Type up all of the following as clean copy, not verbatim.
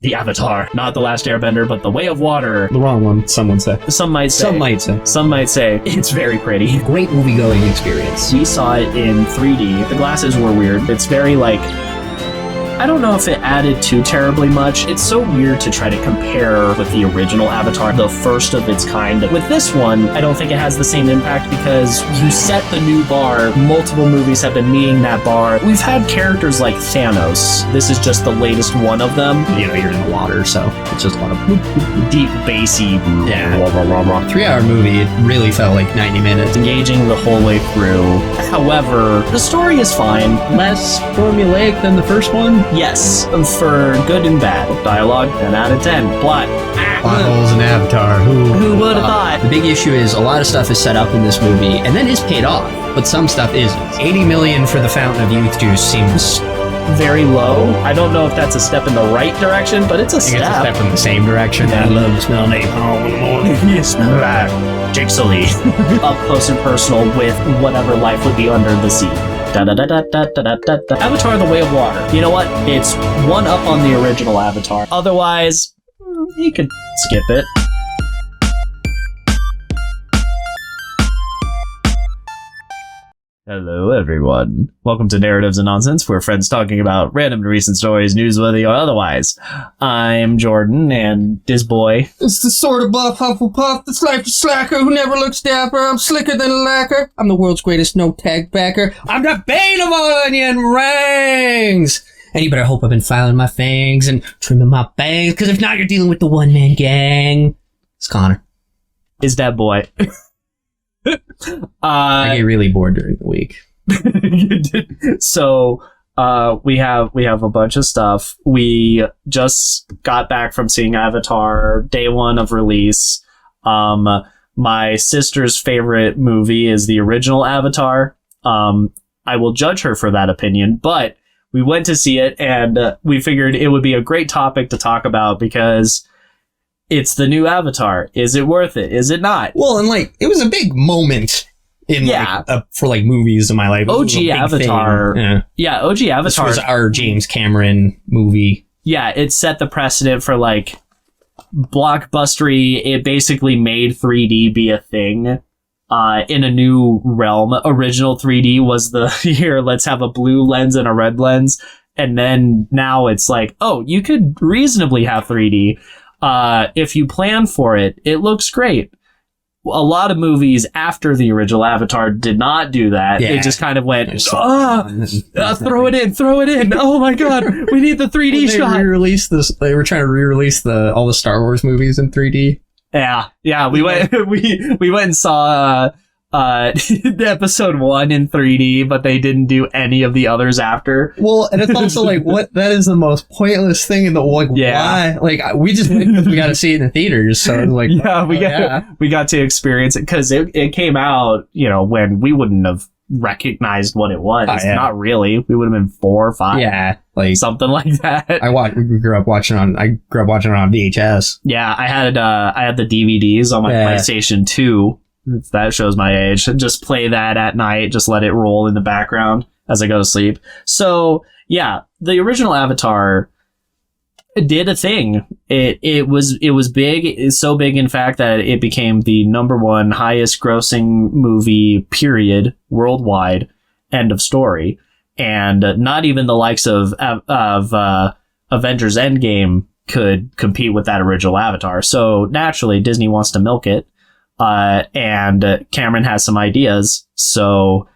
The Avatar, not The Last Airbender, but The Way of Water. The wrong one, some might say. Some might say it's very pretty. Great movie-going experience. We saw it in 3D. The glasses were weird. It's very like, I don't know if it added too terribly much. It's so weird to try to compare with the original Avatar, the first of its kind. With this one, I don't think it has the same impact because you set the new bar. Multiple movies have been meeting that bar. We've had characters like Thanos. This is just the latest one of them. You know, you're in the water, so it's just a lot of deep, bassy. Yeah. 3-hour movie. It really felt like 90 minutes. Engaging the whole way through. However, the story is fine. Less formulaic than the first one. Yes, for good and bad. Dialogue, 10 out of 10. Plot. Plot holes in Avatar. Who would have thought? The big issue is a lot of stuff is set up in this movie and then is paid off, but some stuff isn't. $80 million for the Fountain of Youth juice seems very low. I don't know if that's a step in the right direction, but it's a step. It's a step in the same direction. Yeah. I love to smell napalm in the morning. You smell that. Jake Sully. Up close and personal with whatever life would be under the sea. Avatar: The Way of Water. You know what? It's one up on the original Avatar. Otherwise, you could skip it. Hello, everyone. Welcome to Narratives and Nonsense. We're friends talking about random and recent stories, newsworthy or otherwise. I'm Jordan, and this boy. It's the sort of buff Hufflepuff, the slifer slacker who never looks dapper. I'm slicker than a lacquer. I'm the world's greatest no-tag backer. I'm the bane of all onion rings. And you better hope I've been filing my fangs and trimming my bangs, because if not, you're dealing with the one-man gang. It's Connor. Is that boy. I get really bored during the week. So we have a bunch of stuff. We just got back from seeing Avatar day one of release. My sister's favorite movie is the original Avatar. I will judge her for that opinion, but we went to see it and we figured it would be a great topic to talk about because it's the new Avatar. Is it worth it? Is it not? Well, and like, it was a big moment in for movies in my life. OG Avatar. OG Avatar. This was our James Cameron movie. Yeah, it set the precedent for like blockbustery. It basically made 3D be a thing in a new realm. Original 3D was the here, let's have a blue lens and a red lens. And then now it's like, oh, you could reasonably have 3D. If you plan for it, it looks great. A lot of movies after the original Avatar did not do that. Yeah. It just kind of went, throw it in. Oh my God, we need the 3D shot. They were trying to re-release all the Star Wars movies in 3D. Yeah. We went and saw episode 1 in 3D, but they didn't do any of the others after. Well, and it's also like, what? That is the most pointless thing in the why? Like, we just went because we got to see it in the theaters. So it's like, we got to experience it because it came out, when we wouldn't have recognized what it was. Not really. We would have been 4 or 5. Yeah, like something like that. We grew up watching it on VHS. Yeah, I had the DVDs on my PlayStation 2. That shows my age. Just play that at night. Just let it roll in the background as I go to sleep. So yeah, the original Avatar did a thing. It was big. It's so big, in fact, that it became the #1 highest grossing movie period worldwide. End of story. And not even the likes of Avengers Endgame could compete with that original Avatar. So naturally, Disney wants to milk it. And Cameron has some ideas, so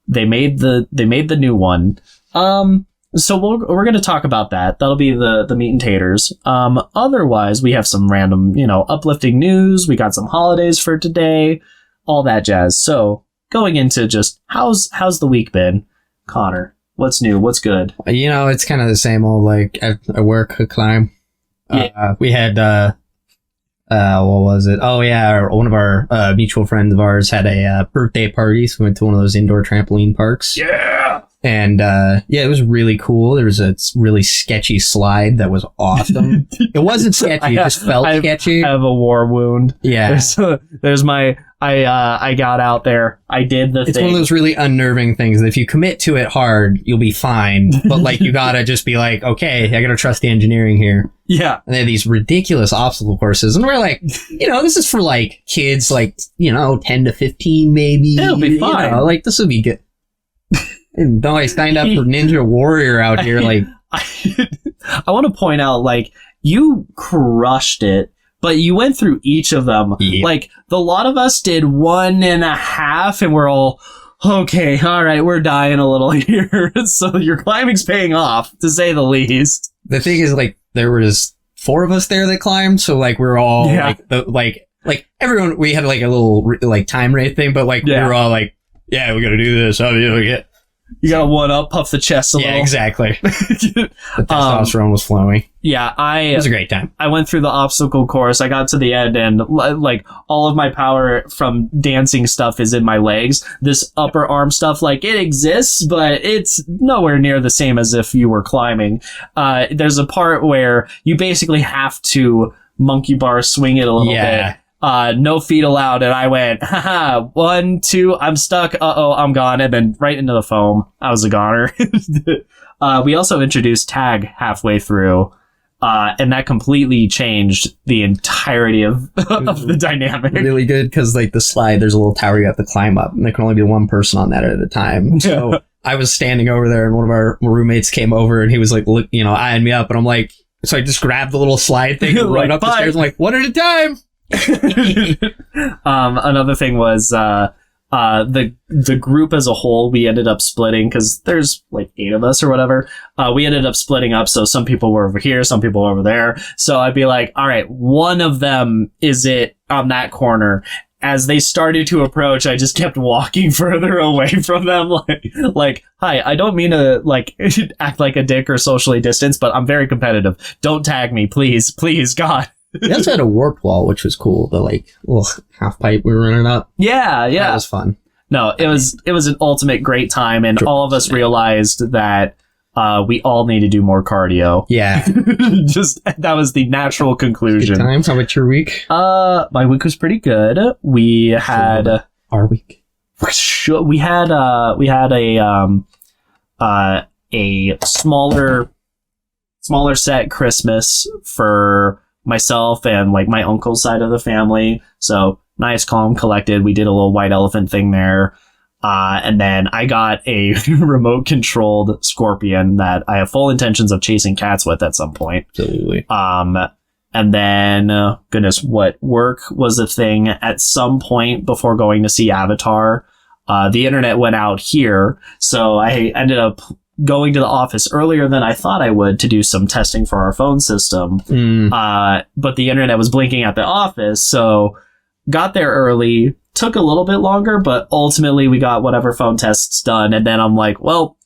they made the new one. So we're going to talk about that. That'll be the meat and taters. Otherwise, we have some random, uplifting news. We got some holidays for today, all that jazz. So going into just how's the week been, Connor? What's new? What's good? It's kind of the same old, like, at work, climb. We had, what was it? Oh yeah, one of our mutual friends of ours had a birthday party, so we went to one of those indoor trampoline parks. Yeah! And it was really cool. There was a really sketchy slide that was awesome. It wasn't sketchy, it just felt sketchy. I have a war wound. Yeah. There's my I got out there. I did the It's thing. one of those really unnerving things that if you commit to it hard, you'll be fine. But like, you gotta just be like, okay, I gotta trust the engineering here. Yeah. And they have these ridiculous obstacle courses. And we're like, this is for like kids, like, 10 to 15 maybe. It'll be fine. Like, this will be good. And no, I signed up for Ninja Warrior out here. Like, I want to point out, like, you crushed it, but you went through each of them. Yeah. Like, the lot of us did 1.5, and we're all, okay, all right, we're dying a little here. So your climbing's paying off, to say the least. the thing is, like, there was 4 of us there that climbed. So like, we're all like everyone, we had like a little like time rate thing, but like, we were all like, yeah, we got to do this. Oh, yeah. You got to one up, puff the chest a little. Yeah, exactly. The testosterone was flowing. Yeah, It was a great time. I went through the obstacle course. I got to the end, and like all of my power from dancing stuff is in my legs. This upper arm stuff, like, it exists, but it's nowhere near the same as if you were climbing. There's a part where you basically have to monkey bar swing it a little bit. No feet allowed, and I went, haha, 1, 2, I'm stuck, I'm gone, and then right into the foam. I was a goner. We also introduced tag halfway through, and that completely changed the entirety of the dynamic. Really good, because like the slide, there's a little tower you have to climb up, and there can only be one person on that at a time. So I was standing over there, and one of our roommates came over, and he was like, look, eyeing me up, and I'm like, so I just grabbed the little slide thing and run up the stairs. I'm like, one at a time. Another thing was the group as a whole, we ended up splitting because there's like 8 of us or whatever. We ended up splitting up, so some people were over here, some people were over there. So I'd be like, all right, one of them is it on that corner. As they started to approach, I just kept walking further away from them, like, hi, I don't mean to like act like a dick or socially distance, but I'm very competitive. Don't tag me, please, God. We also had a warped wall, which was cool. The like little half pipe we were running up. Yeah. That was fun. No, it was an ultimate great time, and all of us realized that we all need to do more cardio. Yeah. Just that was the natural conclusion. Good times. How about your week? My week was pretty good. We had our week. We had a smaller set Christmas for myself and like my uncle's side of the family. So nice, calm, collected. We did a little white elephant thing there. And then I got a remote controlled scorpion that I have full intentions of chasing cats with at some point. Absolutely. And then, goodness, what work was a thing at some point before going to see Avatar. The internet went out here. So I ended up going to the office earlier than I thought I would to do some testing for our phone system. But the internet was blinking at the office, so got there early, took a little bit longer, but ultimately we got whatever phone tests done. And then I'm like, well,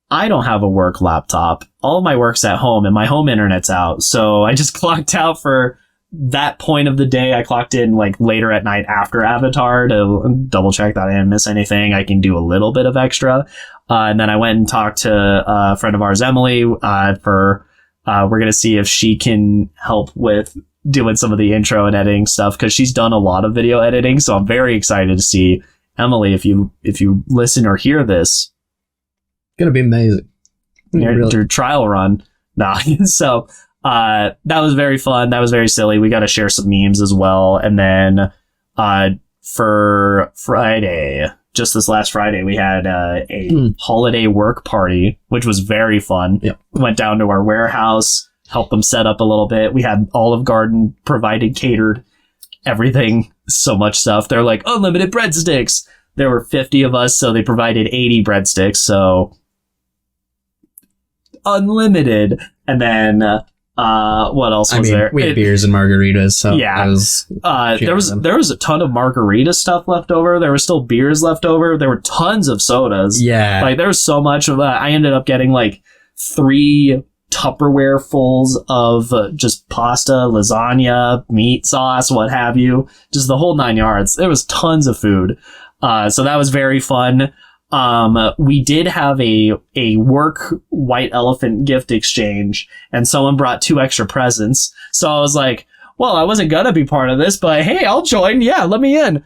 I don't have a work laptop. All of my work's at home and my home internet's out. So I just clocked out for that point of the day. I clocked in like later at night after Avatar to double check that I didn't miss anything. I can do a little bit of extra. And then I went and talked to a friend of ours, Emily, we're going to see if she can help with doing some of the intro and editing stuff, because she's done a lot of video editing. So I'm very excited to see, Emily, if you listen or hear this. Gonna be amazing. Your trial run. Nah. So that was very fun. That was very silly. We got to share some memes as well. And then for Friday, just this last Friday, we had a holiday work party, which was very fun. Yep. Went down to our warehouse, helped them set up a little bit. We had Olive Garden provided, catered everything, so much stuff. They're like, unlimited breadsticks. There were 50 of us, so they provided 80 breadsticks. So unlimited. And then what else was there? We had beers and margaritas. So yeah, there was a ton of margarita stuff left over. There were still beers left over. There were tons of sodas. Yeah, like there was so much of that. I ended up getting like 3 Tupperware fulls of just pasta, lasagna, meat sauce, what have you. Just the whole 9 yards. There was tons of food. So that was very fun. We did have a work white elephant gift exchange, and someone brought 2 extra presents. So I was like, well, I wasn't gonna be part of this, but hey, I'll join. Yeah, let me in.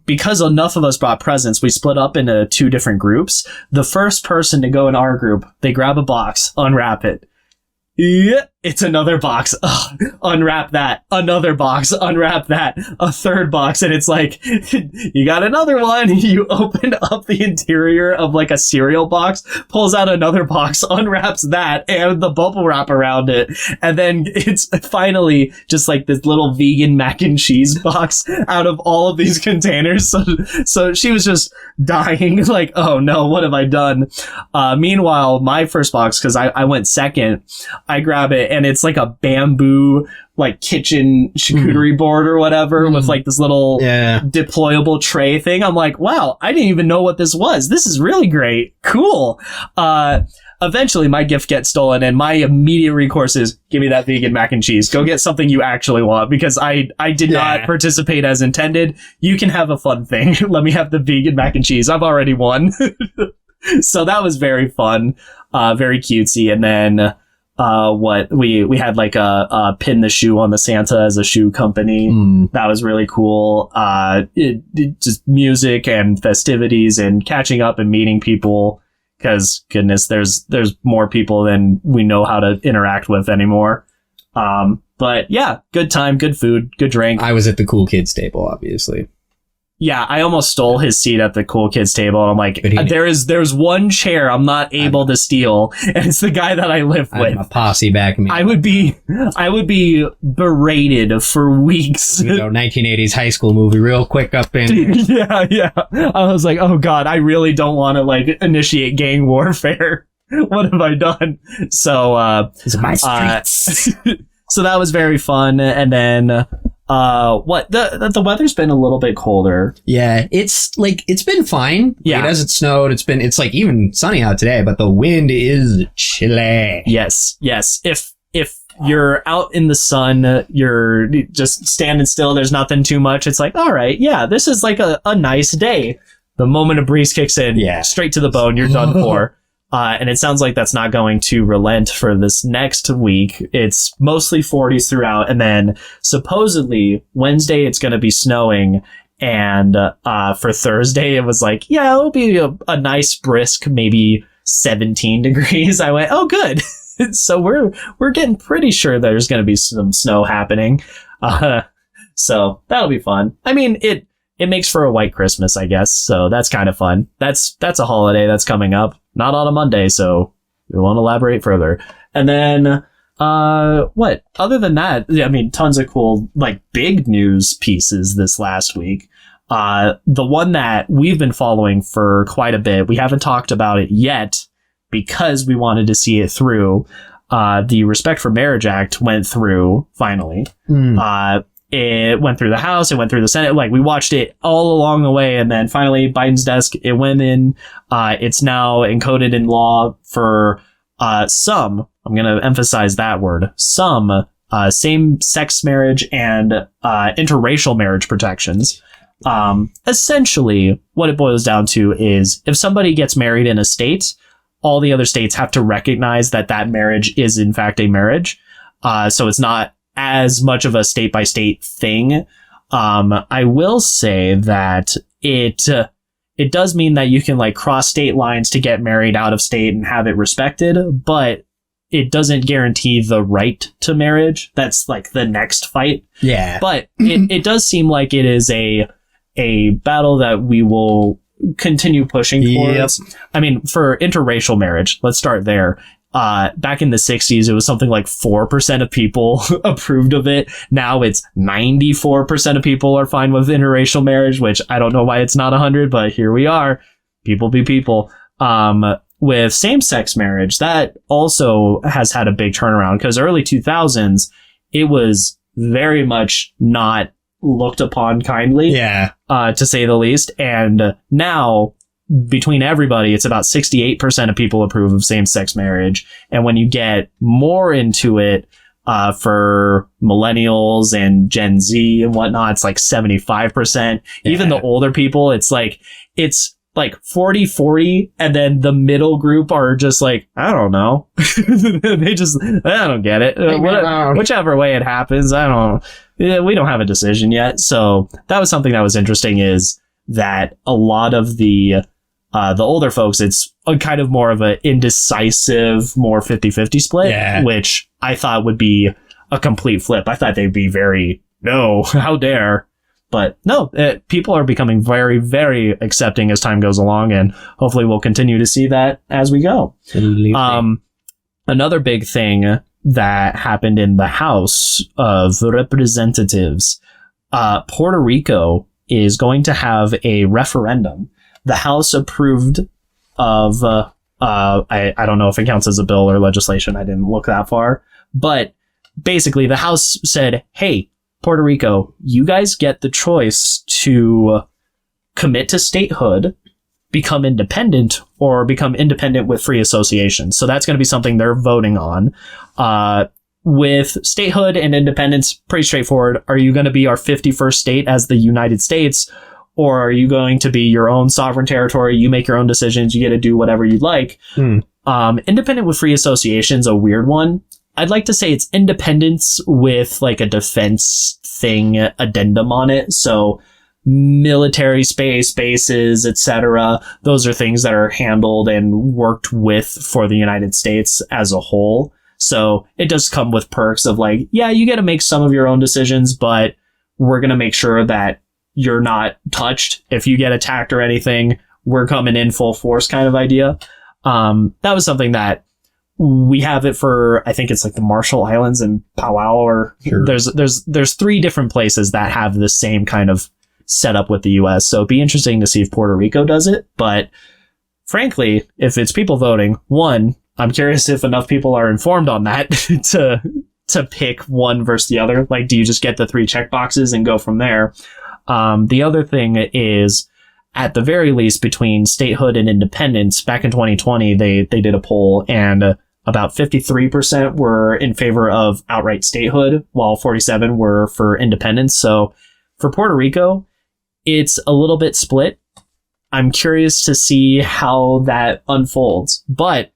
because enough of us brought presents, we split up into 2 different groups. The first person to go in our group, they grab a box, unwrap it. Yeah, it's another box. Ugh, unwrap that. Another box. Unwrap that. A third box. And it's like, you got another one. You open up the interior of like a cereal box, pulls out another box, unwraps that and the bubble wrap around it. And then it's finally just like this little vegan mac and cheese box out of all of these containers. So she was just dying like, oh no, what have I done? Meanwhile, my first box, because I went second, I grab it and it's like a bamboo like kitchen charcuterie board or whatever with like this little deployable tray thing. I'm like, wow, I didn't even know what this was. This is really great. Cool. Eventually my gift gets stolen and my immediate recourse is give me that vegan mac and cheese. Go get something you actually want because I did not participate as intended. You can have a fun thing. Let me have the vegan mac and cheese. I've already won. So that was very fun. Very cutesy. And then we had like a pin the shoe on the Santa as a shoe company. That was really cool. It just music and festivities and catching up and meeting people, because goodness, there's more people than we know how to interact with anymore. But yeah, good time, good food, good drink. I was at the cool kids table, obviously. Yeah, I almost stole his seat at the cool kids table. And I'm like, there's one chair I'm not able to steal, and it's the guy that I live with. A posse back me. I would be berated for weeks. 1980s high school movie, real quick up in. Yeah. I was like, oh god, I really don't want to like initiate gang warfare. What have I done? So, these are my streets. So that was very fun, and then. The weather's been a little bit colder. Yeah, it's been fine. Yeah. It hasn't snowed. It's like even sunny out today, but the wind is chilly. Yes. If you're out in the sun, you're just standing still, there's nothing too much. It's like, all right, yeah, this is like a nice day. The moment a breeze kicks in, straight to the bone, you're done for. And it sounds like that's not going to relent for this next week. It's mostly 40s throughout. And then supposedly Wednesday, it's going to be snowing. And for Thursday, it was like, yeah, it'll be a nice brisk, maybe 17 degrees. I went, oh, good. So we're getting pretty sure there's going to be some snow happening. So that'll be fun. I mean, it makes for a white Christmas, I guess. So that's kind of fun. That's a holiday that's coming up. Not on a Monday, so we won't elaborate further. And then, what? Other than that, I mean, tons of cool, like, big news pieces this last week. The one that we've been following for quite a bit, we haven't talked about it yet because we wanted to see it through. The Respect for Marriage Act went through, finally. It went through the House, it went through the Senate. Like, we watched it all along the way, and then finally Biden's desk, it went in. It's now encoded in law for some, I'm going to emphasize that word, some same-sex marriage and interracial marriage protections. Essentially, what it boils down to is if somebody gets married in a state, all the other states have to recognize that that marriage is in fact a marriage. So it's not as much of a state by state thing. I will say that it does mean that you can like cross state lines to get married out of state and have it respected, but it doesn't guarantee the right to marriage. That's like the next fight. Yeah. But it does seem like it is a battle that we will continue pushing towards. Yep. I mean, for interracial marriage, let's start there. Back in the 60s, it was something like 4% of people approved of it. Now it's 94% of people are fine with interracial marriage, which I don't know why it's not 100, but here we are. People be people. With same-sex marriage, that also has had a big turnaround because early 2000s, it was very much not looked upon kindly, to say the least. And now, between everybody, it's about 68% of people approve of same-sex marriage. And when you get more into it, for millennials and Gen Z and whatnot, it's like 75%. Yeah. Even the older people, it's like, it's like 40-40, and then the middle group are just like, I don't know. They just, I don't get it. Whichever way it happens, I don't, we don't have a decision yet. So that was something that was interesting, is that a lot of the older folks, it's a kind of more of an indecisive, more 50-50 split, which I thought would be a complete flip. I thought they'd be very, no, how dare. But no, people are becoming very, very accepting as time goes along, and hopefully we'll continue to see that as we go. Another big thing that happened in the House of Representatives, Puerto Rico is going to have a referendum. The House approved of, I don't know if it counts as a bill or legislation. I didn't look that far. But basically, the House said, hey, Puerto Rico, you guys get the choice to commit to statehood, become independent, or become independent with free association. So that's going to be something they're voting on. With statehood and independence, pretty straightforward. Are you going to be our 51st state as the United States, or are you going to be your own sovereign territory? You make your own decisions. You get to do whatever you like. Independent with free association is a weird one. I'd like to say it's independence with like a defense thing addendum on it. So military space, bases, etc. Those are things that are handled and worked with for the United States as a whole. So it does come with perks of like, yeah, you get to make some of your own decisions, but we're going to make sure that you're not touched. If you get attacked or anything, we're coming in full force kind of idea. That was something that we have it for, I think it's like the Marshall Islands and Palau, or there's 3 different places that have the same kind of setup with the US. So it'd be interesting to see if Puerto Rico does it. But frankly, if it's people voting, one, I'm curious if enough people are informed on that to pick one versus the other. Like, do you just get the 3 check boxes and go from there? The other thing is, at the very least, between statehood and independence, back in 2020, they did a poll, and about 53% were in favor of outright statehood, while 47% were for independence. So for Puerto Rico, it's a little bit split. I'm curious to see how that unfolds, but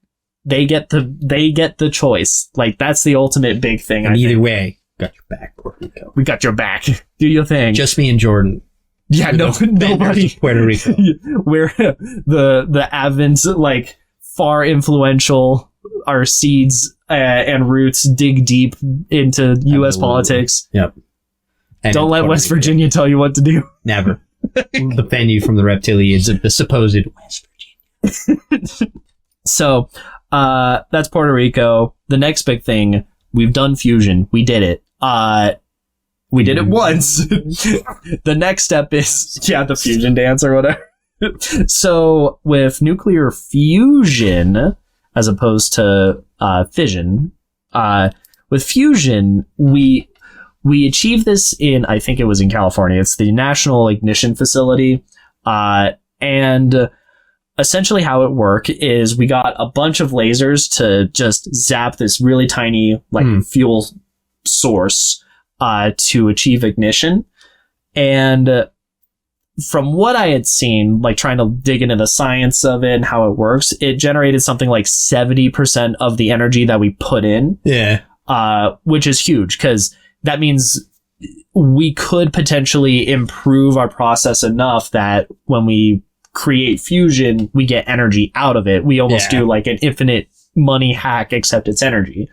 they get the choice. Like, that's the ultimate big thing. And either way, got your back, Puerto Rico. We got your back. Do your thing. Just me and Jordan. Yeah, nobody. Puerto Rico. We're the Advents, like, far influential. Our seeds and roots dig deep into U.S. politics. Yep. And don't let West Virginia tell you what to do. Never. We'll defend you from the reptilians of the supposed West Virginia. So, that's Puerto Rico. The next big thing, we've done fusion. We did it. We did it once. The next step is, the fusion dance or whatever. So with nuclear fusion, as opposed to fission, with fusion, we achieved this in, I think it was in California. It's the National Ignition Facility. And essentially how it worked is we got a bunch of lasers to just zap this really tiny fuel source to achieve ignition. And from what I had seen, like trying to dig into the science of it and how it works, it generated something like 70% of the energy that we put in. Yeah. Which is huge, because that means we could potentially improve our process enough that when we create fusion, we get energy out of it. We almost do like an infinite money hack, except it's energy.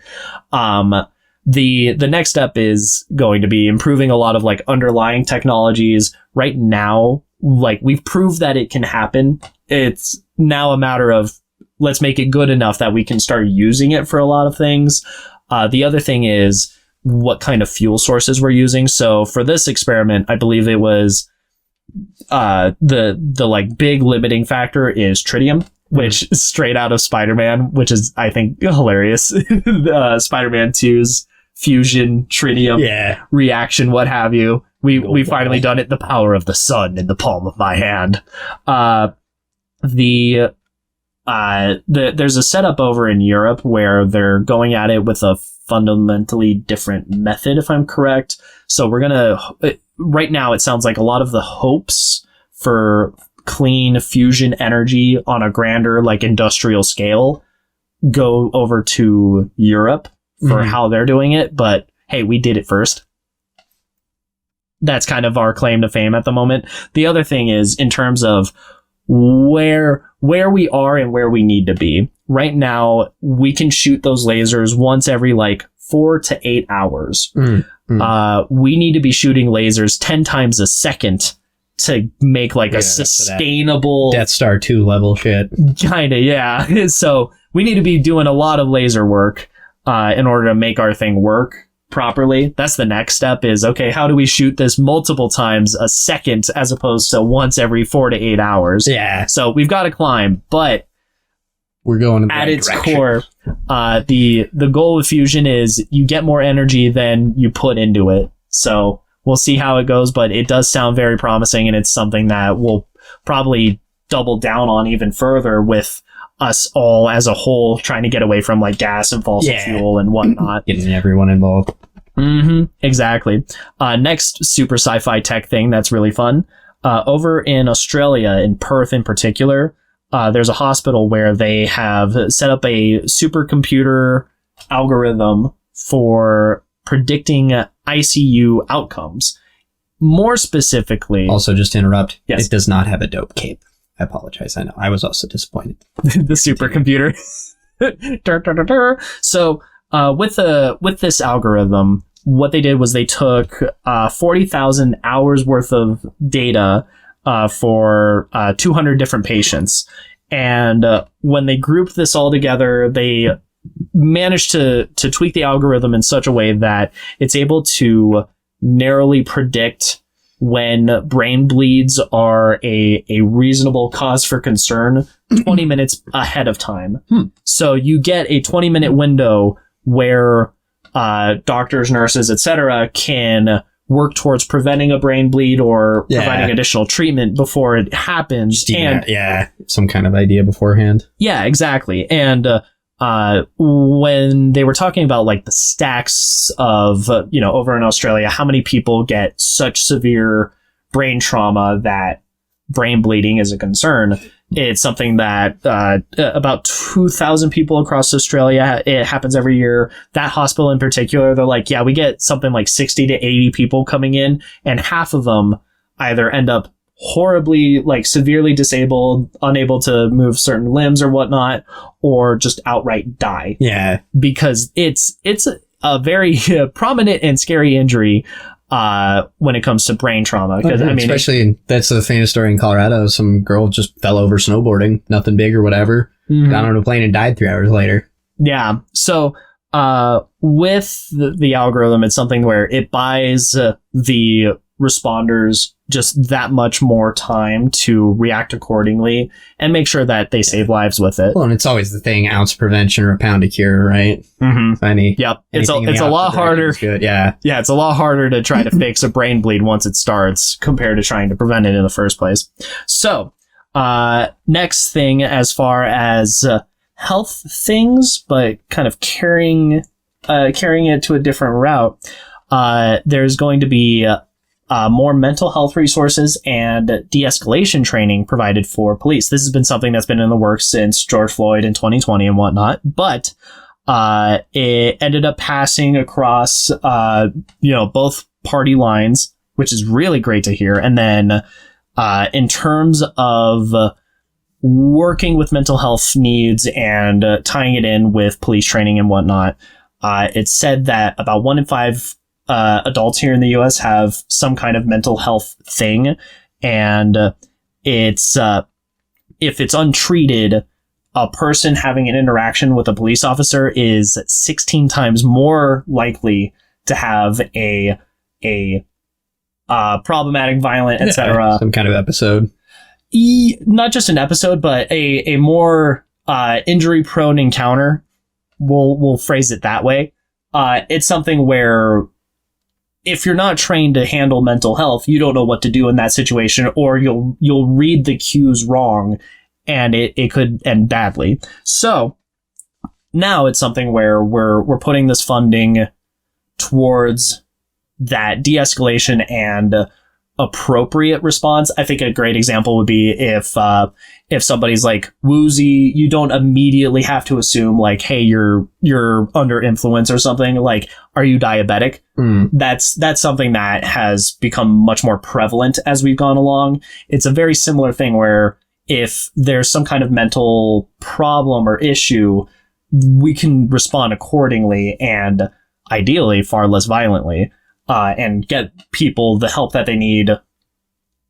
The next step is going to be improving a lot of like underlying technologies. Right now, like, we've proved that it can happen. It's now a matter of, let's make it good enough that we can start using it for a lot of things. The other thing is what kind of fuel sources we're using. So for this experiment, I believe it was the like big limiting factor is tritium, which is straight out of Spider-Man, which is, I think, hilarious. Spider-Man 2's fusion tritium reaction, what have you. We finally done it. The power of the sun in the palm of my hand. There's a setup over in Europe where they're going at it with a fundamentally different method, if I'm correct. So we're gonna, right now it sounds like a lot of the hopes for clean fusion energy on a grander, like, industrial scale go over to Europe for how they're doing it. But hey, we did it first. That's kind of our claim to fame at the moment. The other thing is, in terms of where we are and where we need to be right now, we can shoot those lasers once every like 4 to 8 hours. We need to be shooting lasers 10 times a second to make like a sustainable Death Star 2 level shit. Kind of, yeah. So we need to be doing a lot of laser work in order to make our thing work properly. That's the next step is, okay, how do we shoot this multiple times a second as opposed to once every 4 to 8 hours? Yeah. So we've got to climb, but we're going in the at right its direction. core, the goal of fusion is you get more energy than you put into it. So we'll see how it goes, but it does sound very promising, and it's something that we'll probably double down on even further with us all as a whole trying to get away from like gas and fossil fuel and whatnot. Getting everyone involved. Exactly. Next super sci-fi tech thing that's really fun. Over in Australia, in Perth in particular, there's a hospital where they have set up a supercomputer algorithm for predicting ICU outcomes. More specifically... Also, just to interrupt, yes. It does not have a dope cape. I apologize. I know. I was also disappointed. The supercomputer. So, with this algorithm, what they did was they took 40,000 hours worth of data for 200 different patients. And when they grouped this all together, they managed to tweak the algorithm in such a way that it's able to narrowly predict when brain bleeds are a reasonable cause for concern 20 minutes ahead of time. So you get a 20-minute window where doctors, nurses, etc. can work towards preventing a brain bleed or providing additional treatment before it happens. Some kind of idea beforehand. Yeah, exactly. And when they were talking about like the stacks of, over in Australia, how many people get such severe brain trauma that brain bleeding is a concern, it's something that about 2,000 people across Australia, it happens every year. That hospital in particular, they're like, we get something like 60 to 80 people coming in, and half of them either end up horribly, like severely disabled, unable to move certain limbs or whatnot, or just outright die. Yeah. Because it's a very prominent and scary injury when it comes to brain trauma. Because especially that's the famous story in Colorado. Some girl just fell over snowboarding, nothing big or whatever, got on a plane and died 3 hours later. Yeah. So with the algorithm, it's something where it buys the responders just that much more time to react accordingly and make sure that they save lives with it. Well, and it's always the thing, ounce prevention or a pound of cure, right? Yep. It's a lot harder. Yeah. Yeah, it's a lot harder to try to fix a brain bleed once it starts compared to trying to prevent it in the first place. So, next thing as far as health things, but kind of carrying it to a different route, there's going to be more mental health resources and de-escalation training provided for police. This has been something that's been in the works since George Floyd in 2020 and whatnot, but it ended up passing across, both party lines, which is really great to hear. And then in terms of working with mental health needs and tying it in with police training and whatnot, it's said that about 1 in 5 adults here in the U.S. have some kind of mental health thing, and it's if it's untreated, a person having an interaction with a police officer is 16 times more likely to have a problematic, violent, etc. Some kind of episode. Not just an episode, but a more injury-prone encounter. We'll phrase it that way. It's something where if you're not trained to handle mental health, you don't know what to do in that situation, or you'll read the cues wrong, and it could end badly. So now it's something where we're putting this funding towards that de-escalation and appropriate response. I think a great example would be if somebody's like woozy, you don't immediately have to assume like, hey, you're under influence or something. Like, are you diabetic? That's something that has become much more prevalent as we've gone along. It's a very similar thing where if there's some kind of mental problem or issue, we can respond accordingly and ideally far less violently, and get people the help that they need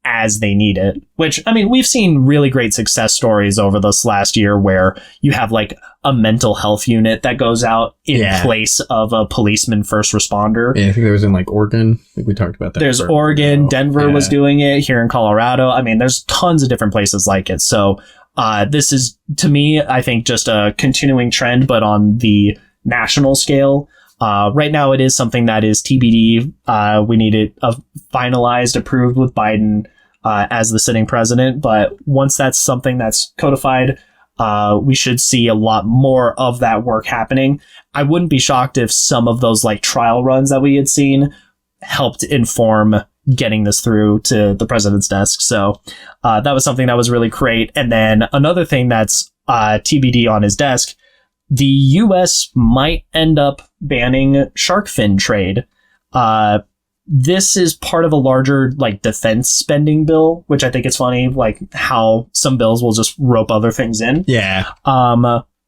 as they need it. Which, I mean, we've seen really great success stories over this last year where you have like a mental health unit that goes out in place of a policeman first responder. Yeah, I think there was in like Oregon. I think we talked about that. There's Oregon, Denver was doing it, here in Colorado. I mean, there's tons of different places like it. So this is, to me, I think just a continuing trend, but on the national scale. Right now, it is something that is TBD. We need it finalized, approved with Biden as the sitting president. But once that's something that's codified, we should see a lot more of that work happening. I wouldn't be shocked if some of those like trial runs that we had seen helped inform getting this through to the president's desk. So that was something that was really great. And then another thing that's TBD on his desk, the U.S. might end up banning shark fin trade. This is part of a larger like defense spending bill, which I think is funny, like how some bills will just rope other things in. Yeah.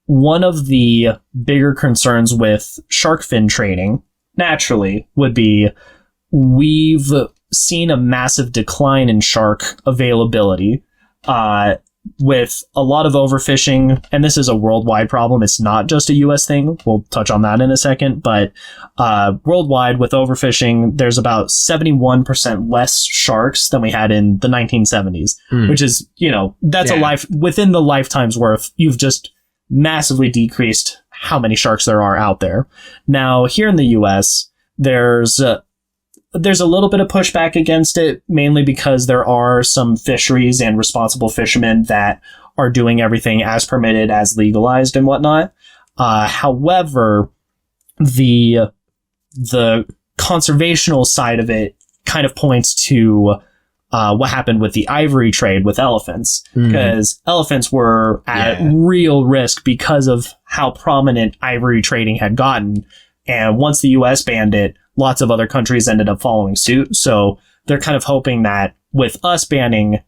One of the bigger concerns with shark fin trading, naturally, would be we've seen a massive decline in shark availability. With a lot of overfishing, and this is a worldwide problem. It's not just a U.S. thing. We'll touch on that in a second. But worldwide, with overfishing, there's about 71% less sharks than we had in the 1970s, which is, that's a life within the lifetime's worth. You've just massively decreased how many sharks there are out there. Now, here in the U.S., there's a little bit of pushback against it, mainly because there are some fisheries and responsible fishermen that are doing everything as permitted, as legalized and whatnot. However, the conservational side of it kind of points to what happened with the ivory trade with elephants, because elephants were at real risk because of how prominent ivory trading had gotten. And once the U.S. banned it, lots of other countries ended up following suit. So they're kind of hoping that with us banning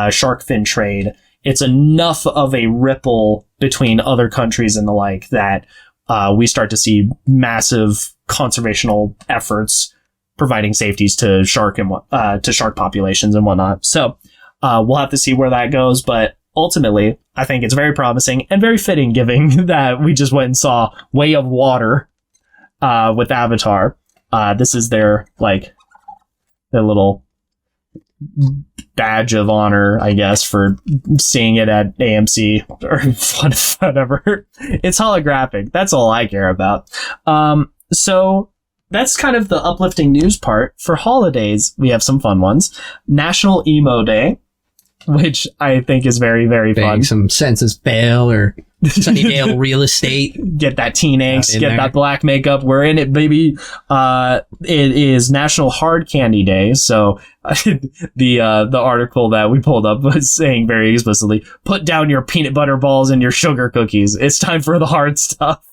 shark fin trade, it's enough of a ripple between other countries and the like that we start to see massive conservational efforts providing safeties to shark populations and whatnot. So we'll have to see where that goes. But ultimately, I think it's very promising and very fitting, given that we just went and saw Way of Water with Avatar. This is their little badge of honor, I guess, for seeing it at AMC or whatever. It's holographic. That's all I care about. So that's kind of the uplifting news part. For holidays, we have some fun ones. National Emo Day, which I think is very, very fun. Some Census bail or Sunnydale real estate. Get that teen angst, get that black makeup. We're in it, baby. It is National Hard Candy Day. So the article that we pulled up was saying very explicitly, put down your peanut butter balls and your sugar cookies. It's time for the hard stuff.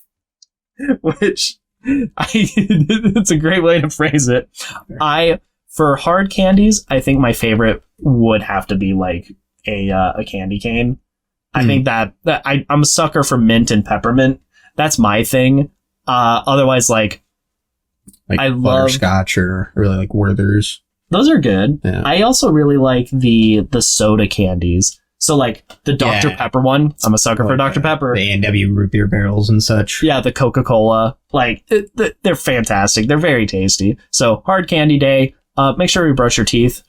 Which it's a great way to phrase it. For hard candies, I think my favorite would have to be like a candy cane. I think that I'm a sucker for mint and peppermint. That's my thing. Otherwise, like I love butterscotch or really like Werther's. Those are good. Yeah. I also really like the soda candies. So like the Dr. Pepper one, I'm a sucker for Dr. Pepper. The A&W root beer barrels and such. Yeah, the Coca-Cola. Like they're fantastic. They're very tasty. So hard candy day. Make sure you brush your teeth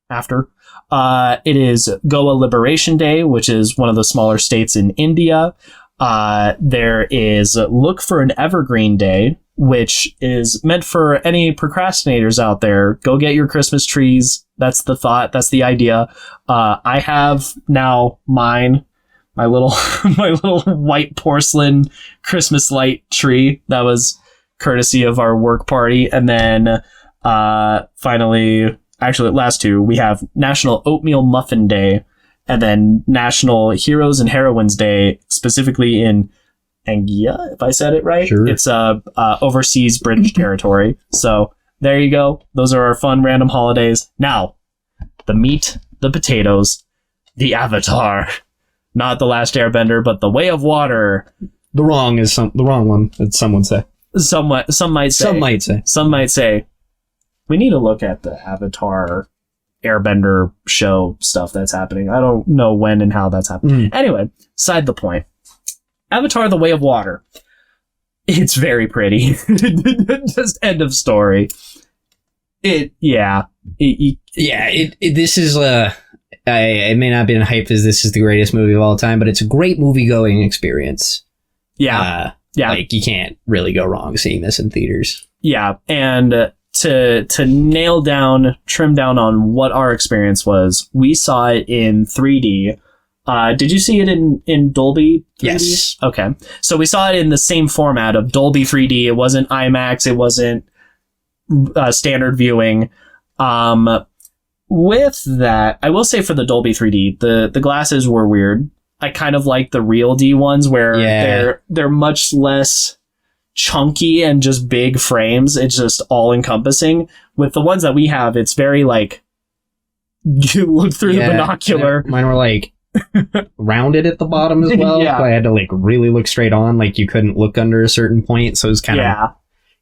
after. It is Goa Liberation Day, which is one of the smaller states in India. There is Look for an Evergreen Day, which is meant for any procrastinators out there. Go get your Christmas trees. That's the thought. That's the idea. I have now my little white porcelain Christmas light tree that was courtesy of our work party. And then finally, actually, last two, we have National Oatmeal Muffin Day and then National Heroes and Heroines Day, specifically in Anguilla, if I said it right. Sure. It's overseas British territory. So there you go. Those are our fun random holidays. Now, the meat, the potatoes, the Avatar. Not The Last Airbender, but The Way of Water. The wrong one, as some would say. Some might say. Some might say. We need to look at the Avatar Airbender show stuff that's happening. I don't know when and how that's happening. Anyway, side the point. Avatar The Way of Water. It's very pretty. Just end of story. This is it may not have been hyped as this is the greatest movie of all time, but it's a great movie going experience. Yeah. Like you can't really go wrong seeing this in theaters. Yeah. And to trim down on what our experience was, we saw it in 3D. Did you see it in Dolby 3D? Yes. Okay. So we saw it in the same format of Dolby 3D. It wasn't IMAX. It wasn't standard viewing. With that, I will say for the Dolby 3D, the glasses were weird. I kind of like the Real D ones where they're much less chunky and just big frames. It's just all encompassing. With the ones that we have, it's very like you look through the binocular. Mine were like rounded at the bottom as well. Yeah. So I had to like really look straight on. Like you couldn't look under a certain point. So it was kind of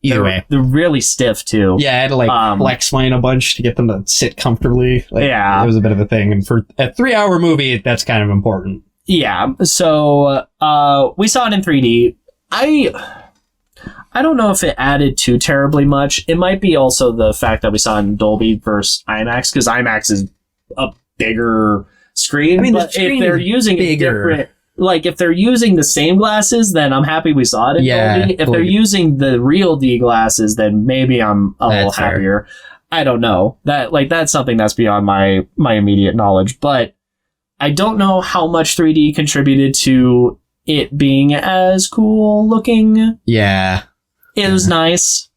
either way. They're really stiff too. Yeah, I had to like flex mine a bunch to get them to sit comfortably. Like, it was a bit of a thing. And for a 3-hour movie, that's kind of important. Yeah. So we saw it in 3D. I don't know if it added too terribly much. It might be also the fact that we saw it in Dolby versus IMAX, because IMAX is a bigger screen. I mean, but if they're using bigger. If they're using the same glasses, then I'm happy we saw it in Dolby. If they're using the Real D glasses, then maybe I'm a little happier. I don't know. That's something that's beyond my immediate knowledge, but I don't know how much 3D contributed to it being as cool looking. Yeah. It was nice.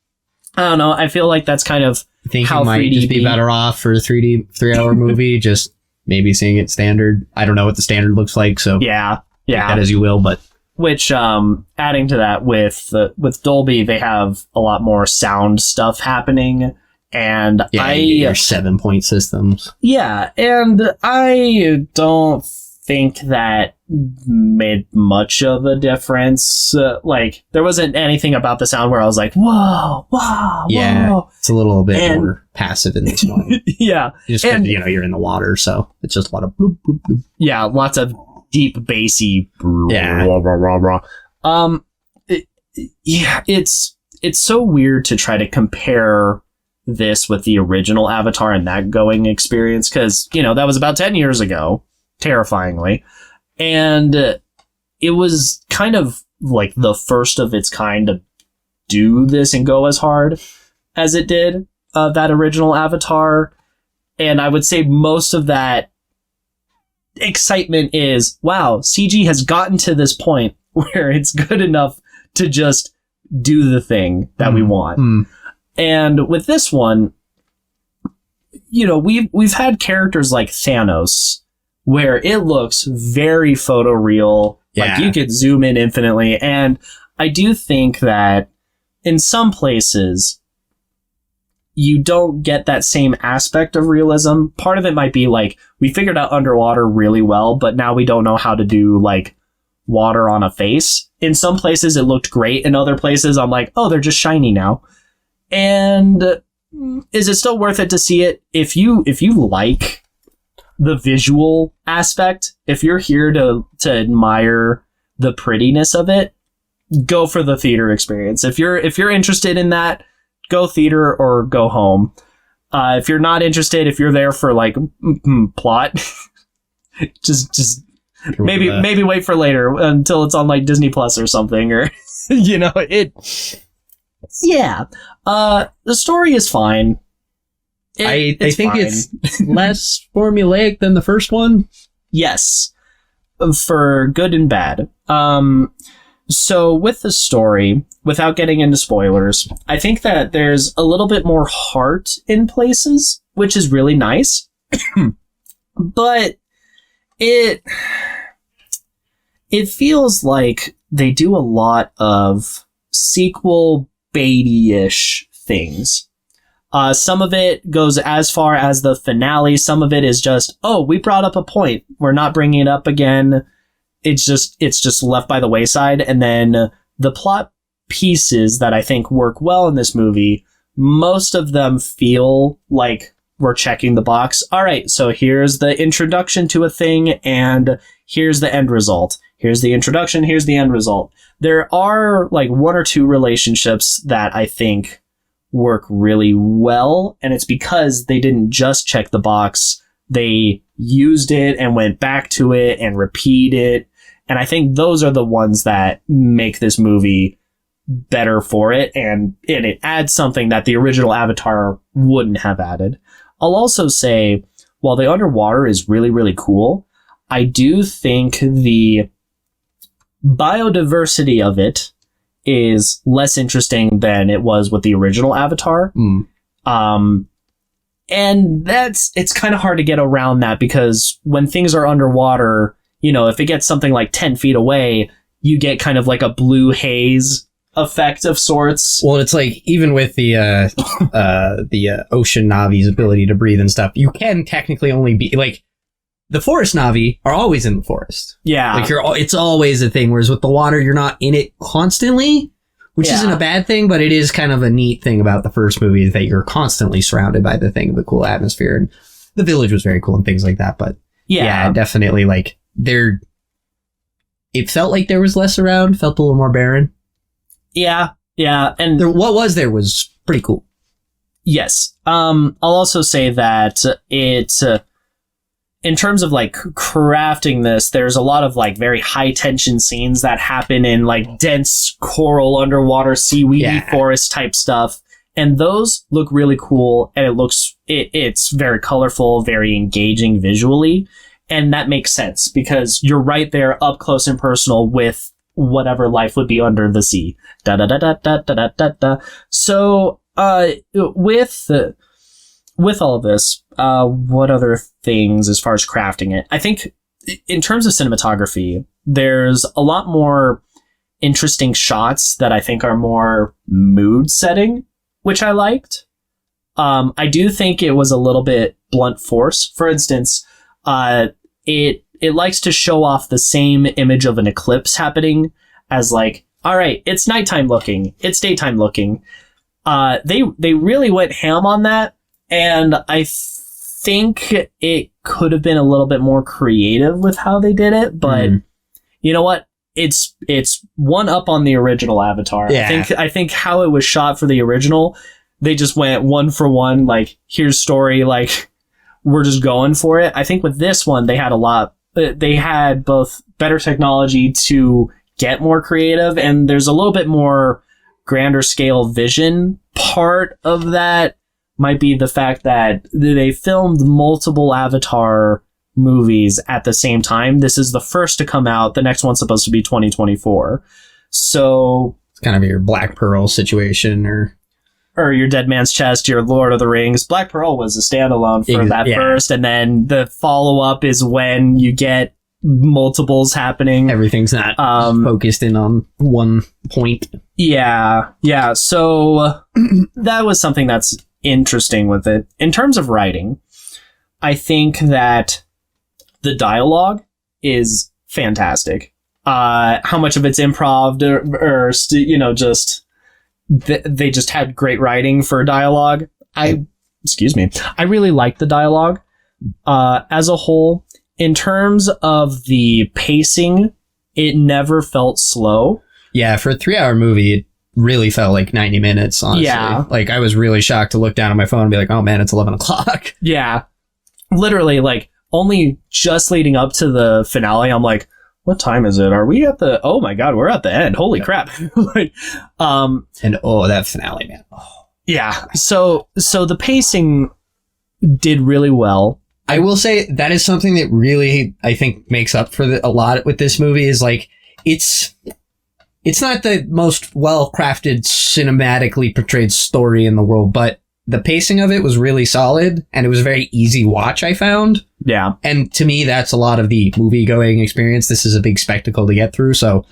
I don't know. I feel like that's kind of I think how you might 3D just be better off for a 3-hour movie, just maybe seeing it standard. I don't know what the standard looks like, so yeah. take that as you will, but which adding to that with Dolby, they have a lot more sound stuff happening, and your 7-point systems. Yeah, and I don't think that made much of a difference. There wasn't anything about the sound where I was like, whoa. Yeah, it's a little bit more passive in this one. Yeah. Just because, you're in the water, so it's just a lot of bloop, bloop, bloop. Yeah, lots of deep, bassy. Yeah. It's so weird to try to compare this with the original Avatar and that going experience, because, that was about 10 years ago, terrifyingly. And it was kind of like the first of its kind to do this and go as hard as it did, that original Avatar. And I would say most of that excitement is, wow, CG has gotten to this point where it's good enough to just do the thing that we want. And with this one, we've had characters like Thanos where it looks very photoreal. Yeah. Like you could zoom in infinitely. And I do think that in some places you don't get that same aspect of realism. Part of it might be like, we figured out underwater really well, but now we don't know how to do like water on a face. In some places it looked great. In other places I'm like, oh, they're just shiny now. And is it still worth it to see it? If you like the visual aspect, if you're here to admire the prettiness of it, go for the theater experience. If you're interested in that, go theater or go home. If you're not interested, if you're there for like plot, just maybe wait for later until it's on like Disney Plus or something, or yeah. The story is fine. I think it's less formulaic than the first one. Yes, for good and bad. So with the story, without getting into spoilers, I think that there's a little bit more heart in places which is really nice. But it feels like they do a lot of sequel baity-ish things. Some of it goes as far as the finale. Some of it is just, oh, we brought up a point, we're not bringing it up again. It's just left by the wayside. And then the plot pieces that I think work well in this movie, most of them feel like we're checking the box. All right, so here's the introduction to a thing, and here's the end result. Here's the introduction, here's the end result. There are like one or two relationships that I think work really well, and it's because they didn't just check the box. They used it and went back to it and repeat it. And I think those are the ones that make this movie better for it, and it adds something that the original Avatar wouldn't have added. I'll also say, while the underwater is really, really cool, I do think the biodiversity of it is less interesting than it was with the original Avatar. And it's kind of hard to get around that, because when things are underwater, you know, if it gets something like 10 feet away, you get kind of like a blue haze effect of sorts. Well, it's like, even with the ocean Navi's ability to breathe and stuff, you can technically only be like, the forest Navi are always in the forest. Yeah. Like it's always a thing. Whereas with the water, you're not in it constantly, which isn't a bad thing, but it is kind of a neat thing about the first movie, is that you're constantly surrounded by the thing, the cool atmosphere, and the village was very cool and things like that. But yeah definitely, like, it felt like there was less around, felt a little more barren. Yeah. And what was there was pretty cool. Yes. I'll also say that in terms of like crafting this, there's a lot of like very high tension scenes that happen in like dense coral underwater seaweedy forest type stuff. And those look really cool, and it's very colorful, very engaging visually. And that makes sense, because you're right there up close and personal with whatever life would be under the sea. Da da da da da da da da. So, with all of this, what other things as far as crafting it? I think in terms of cinematography, there's a lot more interesting shots that I think are more mood setting, which I liked. I do think it was a little bit blunt force. For instance, it likes to show off the same image of an eclipse happening as like, all right, it's nighttime looking, it's daytime looking. They really went ham on that, and I think it could have been a little bit more creative with how they did it, but you know what? It's one up on the original Avatar. Yeah. I think how it was shot for the original, they just went one for one, like, here's story, like, we're just going for it. I think with this one, they had both better technology to get more creative, and there's a little bit more grander scale vision. Part of that might be the fact that they filmed multiple Avatar movies at the same time. This is the first to come out. The next one's supposed to be 2024. So it's kind of your Black Pearl situation, or your Dead Man's Chest, your Lord of the Rings. Black Pearl was a standalone for that first, and then the follow-up is when you get multiples happening. Everything's not focused in on one point. Yeah. So that was something that's interesting with it. In terms of writing, I think that the dialogue is fantastic. How much of it's improv or just they just had great writing for dialogue. I really like the dialogue as a whole. In terms of the pacing, it never felt slow. Yeah, for a 3-hour movie, it really felt like 90 minutes, honestly. Yeah. Like, I was really shocked to look down at my phone and be like, oh man, it's 11 o'clock. Yeah. Literally, like, only just leading up to the finale, I'm like, what time is it? Are we at the... Oh my god, we're at the end. Holy crap. Like, and that finale, man. Oh. Yeah. So the pacing did really well. I will say that is something that really, I think, makes up for a lot with this movie, is like, it's not the most well-crafted, cinematically portrayed story in the world, but the pacing of it was really solid, and it was a very easy watch, I found. Yeah. And to me, that's a lot of the movie-going experience. This is a big spectacle to get through, so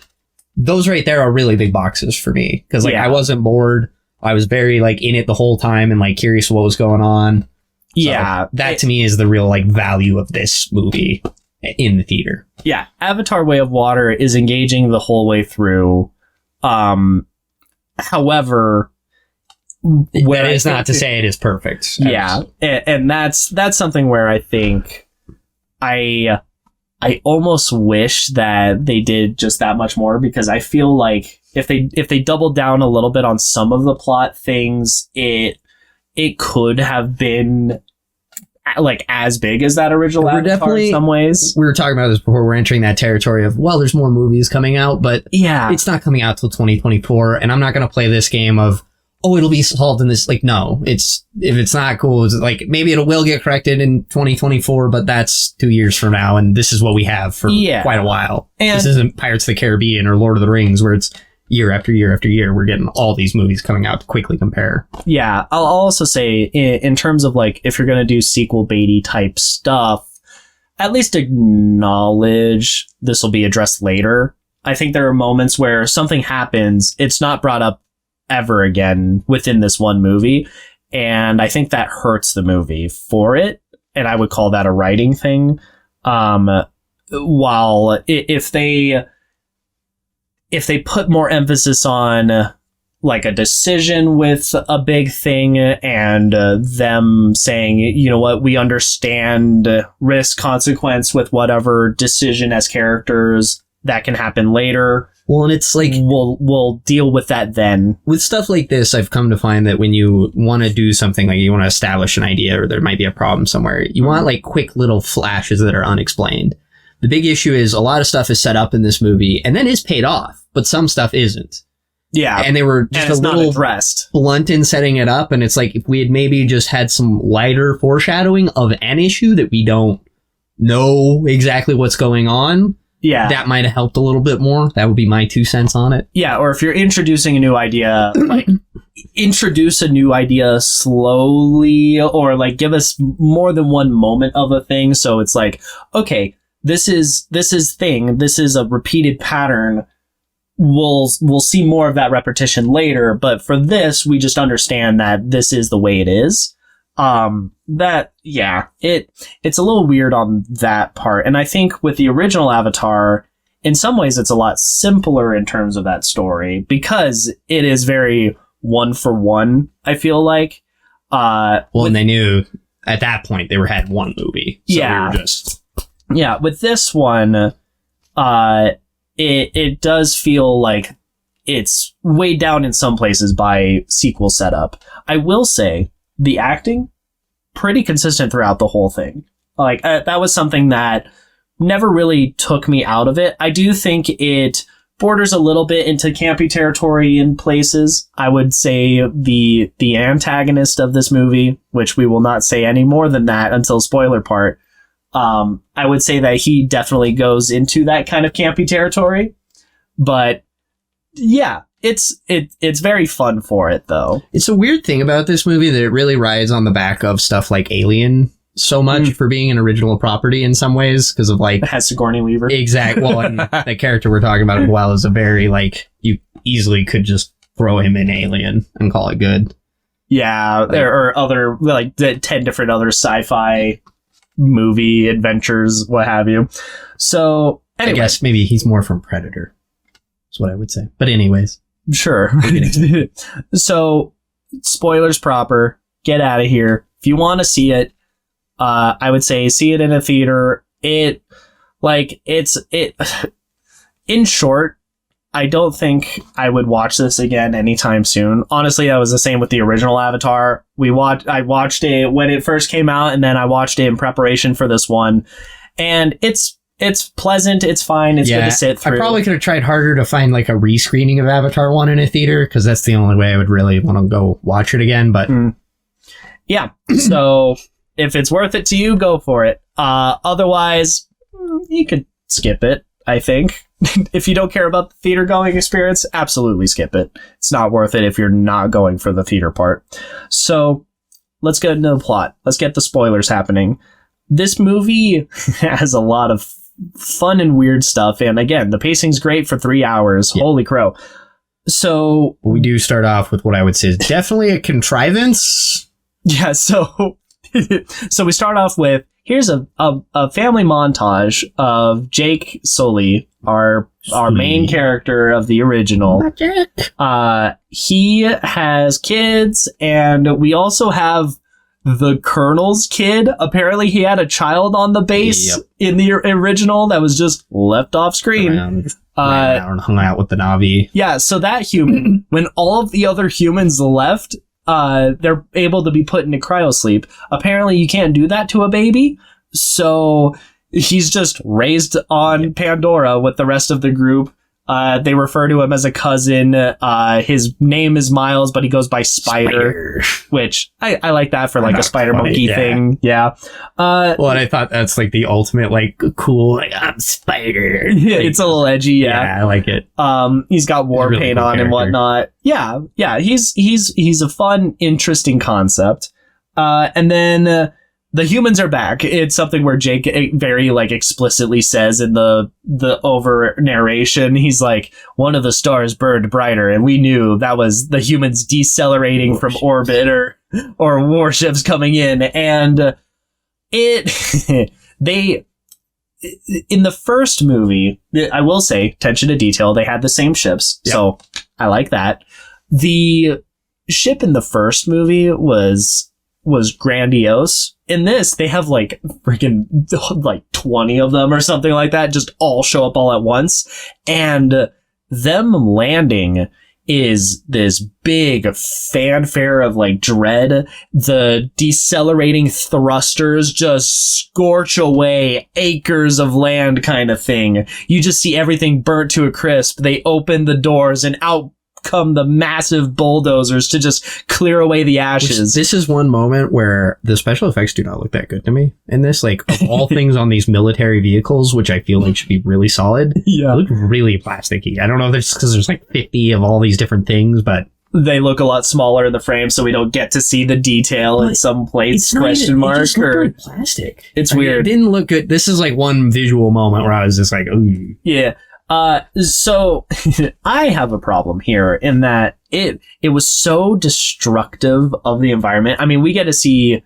those right there are really big boxes for me. Because, like, I wasn't bored. I was very, like, in it the whole time and, like, curious what was going on. So yeah. that, to me, is the real, like, value of this movie in the theater. Yeah. Avatar Way of Water is engaging the whole way through. However... That is not to say it is perfect. Yeah, and that's something where I think I almost wish that they did just that much more, because I feel like if they doubled down a little bit on some of the plot things, it could have been like as big as that original Avatar in some ways. We were talking about this before. We're entering that territory of, well, there's more movies coming out, but yeah, it's not coming out till 2024, and I'm not going to play this game of, oh, it'll be solved in this. Like, no, if it's not cool, it's like, maybe it will get corrected in 2024, but that's 2 years from now, and this is what we have for quite a while. And this isn't Pirates of the Caribbean or Lord of the Rings, where it's year after year after year. We're getting all these movies coming out to quickly compare. Yeah, I'll also say, in terms of, like, if you're going to do sequel baity type stuff, at least acknowledge this will be addressed later. I think there are moments where something happens, it's not brought up ever again within this one movie, and I think that hurts the movie for it, and I would call that a writing thing. While if they put more emphasis on like a decision with a big thing, and them saying, you know what, we understand risk consequence with whatever decision as characters that can happen later. Well, and it's like, we'll deal with that then. With stuff like this, I've come to find that when you want to do something, like you want to establish an idea or there might be a problem somewhere, you want like quick little flashes that are unexplained. The big issue is a lot of stuff is set up in this movie and then is paid off, but some stuff isn't. Yeah. And they were just a little blunt in setting it up. And it's like, if we had maybe just had some lighter foreshadowing of an issue that we don't know exactly what's going on, yeah, that might have helped a little bit more. That would be my 2 cents on it. Yeah, or if you're introducing a new idea, like introduce a new idea slowly, or like give us more than one moment of a thing. So it's like, okay, this is a repeated pattern. We'll see more of that repetition later, but for this, we just understand that this is the way it is. It's a little weird on that part. And I think with the original Avatar, in some ways it's a lot simpler in terms of that story, because it is very one for one, I feel like. And they knew at that point they had one movie. So yeah, with this one, it does feel like it's weighed down in some places by sequel setup. I will say, the acting, pretty consistent throughout the whole thing. Like, that was something that never really took me out of it. I do think it borders a little bit into campy territory in places. I would say the antagonist of this movie, which we will not say any more than that until spoiler part, I would say that he definitely goes into that kind of campy territory. But yeah, it's very fun for it, though. It's a weird thing about this movie that it really rides on the back of stuff like Alien so much for being an original property in some ways, because of like... It has Sigourney Weaver. Exactly. Well, and the character we're talking about as well is a very, like, you easily could just throw him in Alien and call it good. Yeah, like, there are other, like, 10 different other sci-fi movie adventures, what have you. So, anyway. I guess maybe he's more from Predator. That's what I would say. But anyways. Sure. So, spoilers proper. Get out of here. If you want to see it, I would say see it in a theater. In short, I don't think I would watch this again anytime soon. Honestly, that was the same with the original Avatar. I watched it when it first came out, and then I watched it in preparation for this one. And it's pleasant, it's fine, it's good to sit through. I probably could have tried harder to find like a rescreening of Avatar 1 in a theater, because that's the only way I would really want to go watch it again, but... Yeah, so if it's worth it to you, go for it. Otherwise, you could skip it, I think. If you don't care about the theater-going experience, absolutely skip it. It's not worth it if you're not going for the theater part. So, let's get into the plot. Let's get the spoilers happening. This movie has a lot of fun and weird stuff. And again, the pacing's great for 3 hours. Yeah. Holy crow. So we do start off with what I would say is definitely a contrivance. Yeah. So we start off with, here's a family montage of Jake Sully, our main character of the original. He has kids, and we also have the Colonel's kid. Apparently he had a child on the base in the original that was just left off screen. Hung out with the Na'vi. Yeah, so that human, when all of the other humans left, they're able to be put into cryosleep. Apparently you can't do that to a baby, so he's just raised on Pandora with the rest of the group. They refer to him as a cousin. His name is Miles, but he goes by Spider. Which I like that for like a spider monkey thing. Yeah. Well, and I thought that's like the ultimate like cool, like I'm Spider. Yeah, it's a little edgy. Yeah, I like it. He's got war really paint cool on character. And whatnot. Yeah. He's a fun, interesting concept. And then the humans are back. It's something where Jake very like explicitly says in the over narration. He's like, one of the stars burned brighter, and we knew that was the humans decelerating from orbit or warships coming in. And they in the first movie, I will say, attention to detail, they had the same ships, so I like that. The ship in the first movie was grandiose. In this, they have like freaking like 20 of them or something like that, just all show up all at once. And them landing is this big fanfare of like dread. The decelerating thrusters just scorch away acres of land kind of thing. You just see everything burnt to a crisp. They open the doors and out come the massive bulldozers to just clear away the ashes. This is one moment where the special effects do not look that good to me in this. Like, of all things on these military vehicles, which I feel like should be really solid, they look really plasticky. I don't know if it's because there's like 50 of all these different things, but they look a lot smaller in the frame, so we don't get to see the detail in some plates, question mark. It or like plastic. It's weird. It didn't look good. This is like one visual moment where I was just like, ooh. Yeah. So I have a problem here in that it was so destructive of the environment. I mean, we get to see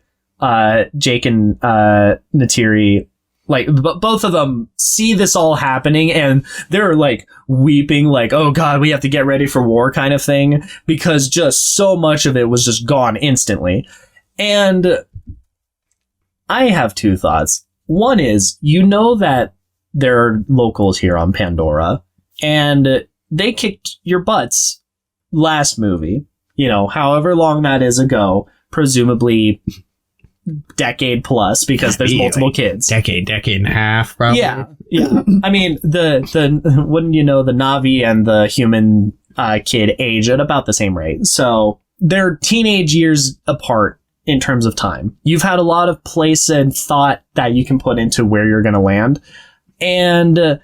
Jake and Neytiri, like both of them see this all happening, and they're like weeping, like, oh god, we have to get ready for war kind of thing, because just so much of it was just gone instantly. And I have two thoughts. One is, you know that there are locals here on Pandora, and they kicked your butts last movie, however long that is ago, presumably decade plus, because there's multiple kids. Decade and a half, probably. Yeah. I mean, the wouldn't you know, the Na'vi and the human kid age at about the same rate. So they're teenage years apart in terms of time. You've had a lot of place and thought that you can put into where you're going to land. And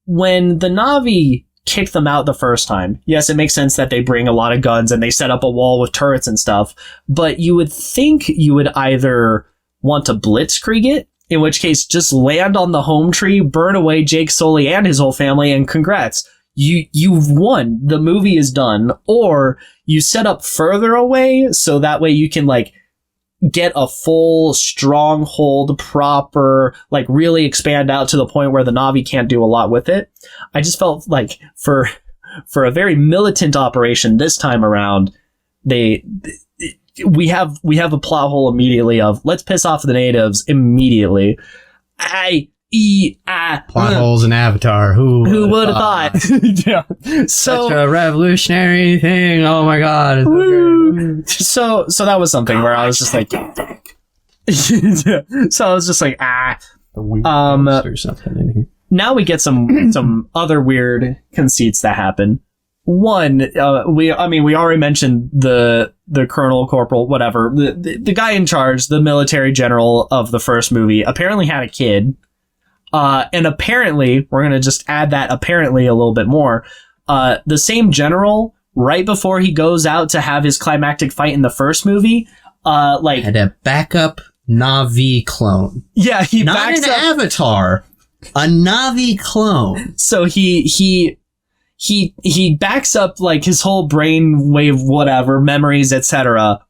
when the Na'vi kick them out the first time, yes, it makes sense that they bring a lot of guns and they set up a wall with turrets and stuff, but you would think you would either want to blitzkrieg it, in which case just land on the home tree, burn away Jake Sully and his whole family, and congrats. You've won. The movie is done. Or you set up further away so that way you can like get a full stronghold, proper, like really expand out to the point where the Na'vi can't do a lot with it. I just felt like for a very militant operation this time around, we have a plot hole immediately of let's piss off the natives immediately. Plot holes in Avatar. Who would have thought? Yeah. Such a revolutionary thing. Oh my god. So that was something where I was just like, so I was just like, There's something in here. Now we get some other weird conceits that happen. One, we already mentioned the colonel, corporal, whatever, the guy in charge, the military general of the first movie, apparently had a kid. And apparently, we're going to just add that apparently a little bit more. The same general, right before he goes out to have his climactic fight in the first movie, Had a backup Na'vi clone. Yeah, he Not backs an up. avatar, a Na'vi clone. So he backs up like his whole brainwave, whatever, memories, etc.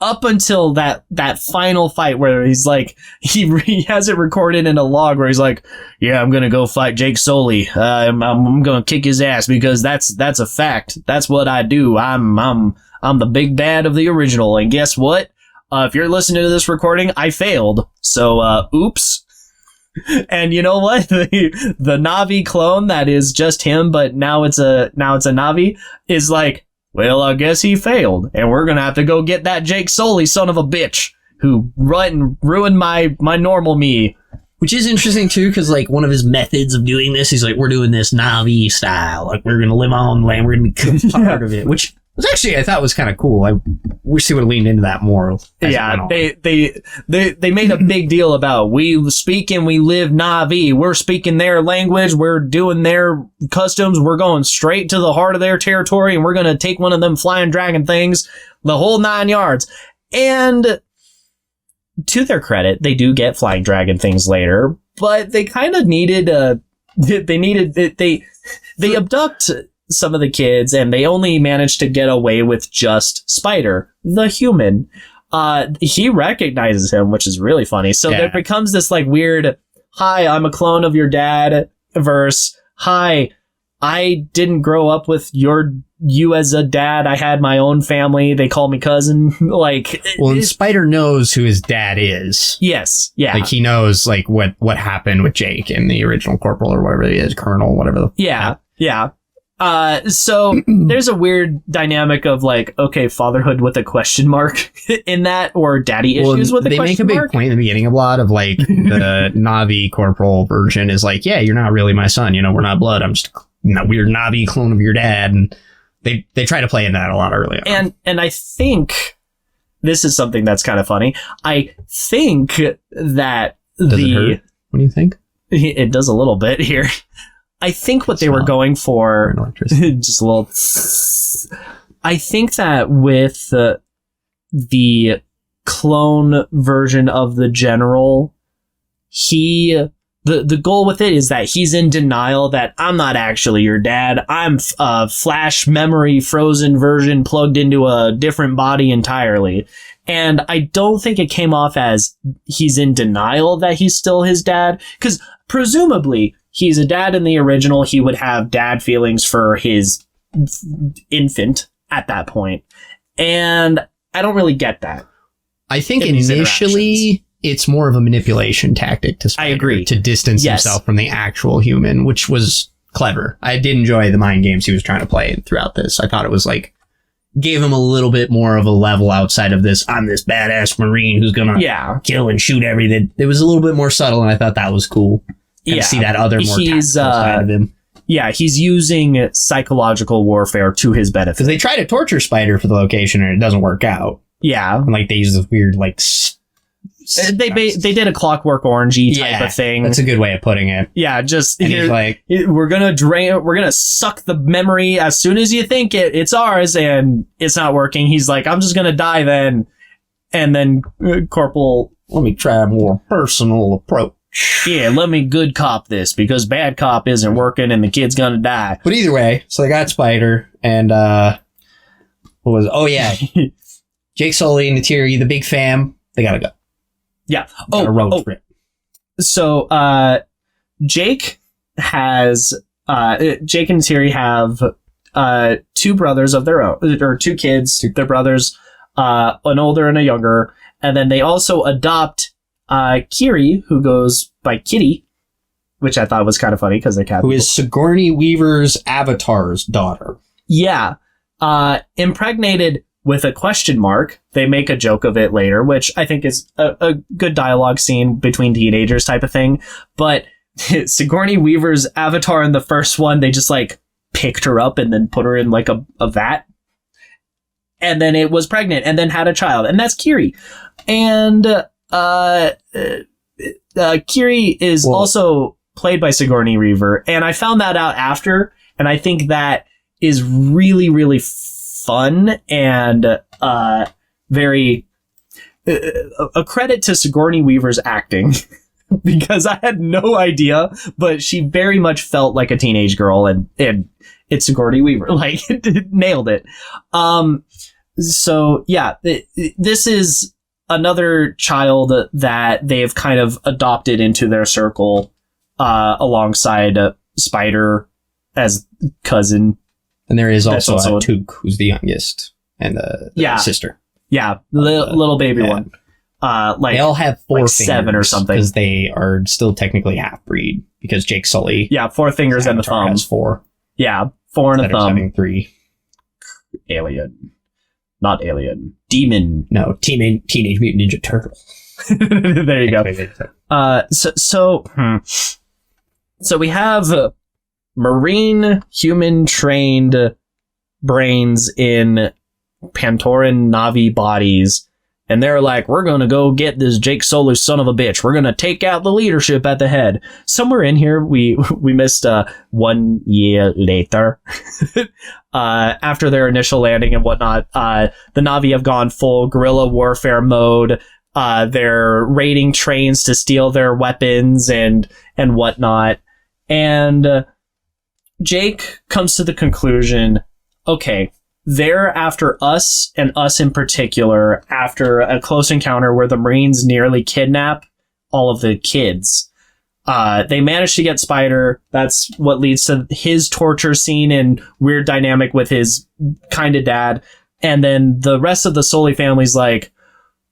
Up until that final fight where he's like, he has it recorded in a log where he's like, yeah, I'm gonna go fight Jake Sully. I'm gonna kick his ass because that's a fact. That's what I do. I'm the big bad of the original. And guess what? If you're listening to this recording, I failed. So, oops. And you know what? The Na'vi clone that is just him, but now it's a Na'vi is like, well, I guess he failed, and we're gonna have to go get that Jake Sully son of a bitch who ruined my normal me. Which is interesting too, because like one of his methods of doing this, he's like, we're doing this Na'vi style, like we're gonna live on land, we're gonna be part of it, which was actually I thought was kind of cool. I wish they would have leaned into that more. Yeah, they made a big deal about we speak and we live Na'vi. We're speaking their language. We're doing their customs. We're going straight to the heart of their territory, and we're gonna take one of them flying dragon things, the whole 9 yards. And to their credit, they do get flying dragon things later, but they kind of needed they abduct some of the kids, and they only managed to get away with just Spider, the human. He recognizes him, which is really funny. So there becomes this like weird, hi, I'm a clone of your dad verse, hi, I didn't grow up with you as a dad. I had my own family. They call me cousin. Like, well, and Spider knows who his dad is. Yes. Yeah. Like he knows like what happened with Jake in the original Corporal or whatever he is, Colonel, whatever. Yeah. So there's a weird dynamic of like, okay, fatherhood with a question mark in that, or daddy issues with a question mark. They make a big point in the beginning of a lot of like the Na'vi Corporal version is like, yeah, you're not really my son. You know, we're not blood. I'm just a weird Na'vi clone of your dad. And they try to play in that a lot earlier. And I think this is something that's kind of funny. I think that Does it hurt? What do you think? It does a little bit here. I think what they were going for, just a little. I think that with the clone version of the general, the goal with it is that he's in denial that I'm not actually your dad. I'm a flash memory frozen version plugged into a different body entirely. And I don't think it came off as he's in denial that he's still his dad, because presumably he's a dad in the original. He would have dad feelings for his infant at that point. And I don't really get that. I think initially it's more of a manipulation tactic to Spider. I agree. To distance himself from the actual human, which was clever. I did enjoy the mind games he was trying to play throughout this. I thought it was like, gave him a little bit more of a level outside of this, I'm this badass Marine who's gonna kill and shoot everything. It was a little bit more subtle, and I thought that was cool. And see that other more tactical side of him. Yeah, he's using psychological warfare to his benefit. Because they try to torture Spider for the location, and it doesn't work out. Yeah. And like they use this weird like they did a Clockwork Orangey type of thing. That's a good way of putting it. Yeah, just he's like, we're gonna suck the memory as soon as you think it's ours, and it's not working. He's like, I'm just gonna die then. And then Corporal, let me try a more personal approach. Yeah, let me good cop this, because bad cop isn't working and the kid's gonna die. But either way, so they got Spider, and Jake Sully and Natiri, the big fam, they gotta go. Yeah. Road trip. So Jake and Natiri have two brothers of their own, or two kids, their brothers, an older and a younger, and then they also adopt Kiri, who goes by Kitty, which I thought was kind of funny because they're cat. Who is Sigourney Weaver's avatar's daughter. Yeah. Impregnated with a question mark. They make a joke of it later, which I think is a good dialogue scene between teenagers type of thing. But Sigourney Weaver's avatar in the first one, they just like picked her up and then put her in like a vat. And then it was pregnant and then had a child. And that's Kiri. And Kiri is also played by Sigourney Weaver. And I found that out after. And I think that is really, really fun and very a credit to Sigourney Weaver's acting because I had no idea, but she very much felt like a teenage girl, and it's Sigourney Weaver, like nailed it. So yeah, this is another child that they've kind of adopted into their circle, alongside Spider as cousin. And there is also also a Took, who's the youngest, and the sister. Yeah, little baby one. Like they all have four fingers, 7 or something, because they are still technically half breed. Because Jake Sully, 4 fingers and a thumb. Has 4. Yeah, 4 and a thumb. Having 3. Alien, not alien. Demon. No, Teenage Mutant Ninja Turtle. There you go. So we have marine human trained brains in Pantoran Na'vi bodies, and they're like, we're gonna go get this Jake Sully son of a bitch. We're gonna take out the leadership at the head. Somewhere in here we missed 1 year later. After their initial landing and whatnot, the Na'vi have gone full guerrilla warfare mode. They're raiding trains to steal their weapons and whatnot. And Jake comes to the conclusion, okay, they're after us, and us in particular, after a close encounter where the Marines nearly kidnap all of the kids. They manage to get Spider. That's what leads to his torture scene and weird dynamic with his kind of dad. And then the rest of the Sully family's like,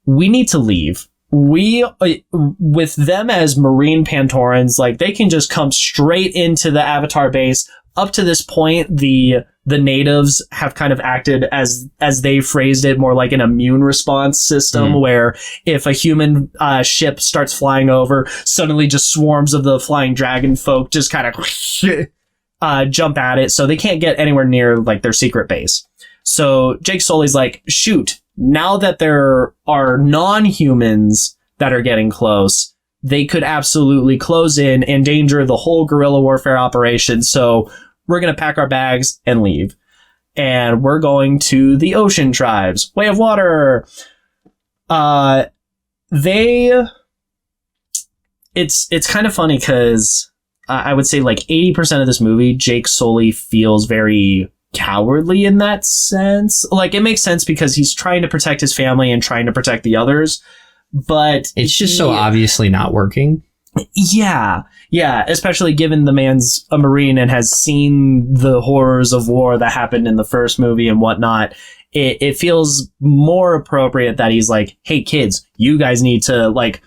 we need to leave. We, with them as Marine Pantorans, like, they can just come straight into the Avatar base. Up to this point, the natives have kind of acted as they phrased it, more like an immune response system, where if a human ship starts flying over, suddenly just swarms of the flying dragon folk just kind of jump at it, so they can't get anywhere near like their secret base. So Jake Sully's like, shoot, now that there are non-humans that are getting close, they could absolutely close in, endanger the whole guerrilla warfare operation. So we're going to pack our bags and leave. And we're going to the ocean tribes. Way of Water. It's kind of funny because I would say like 80% of this movie, Jake Sully feels very cowardly in that sense. Like, it makes sense because he's trying to protect his family and trying to protect the others. But it's just so obviously not working. Yeah, especially given the man's a Marine and has seen the horrors of war that happened in the first movie and whatnot. It feels more appropriate that he's like, hey kids, you guys need to like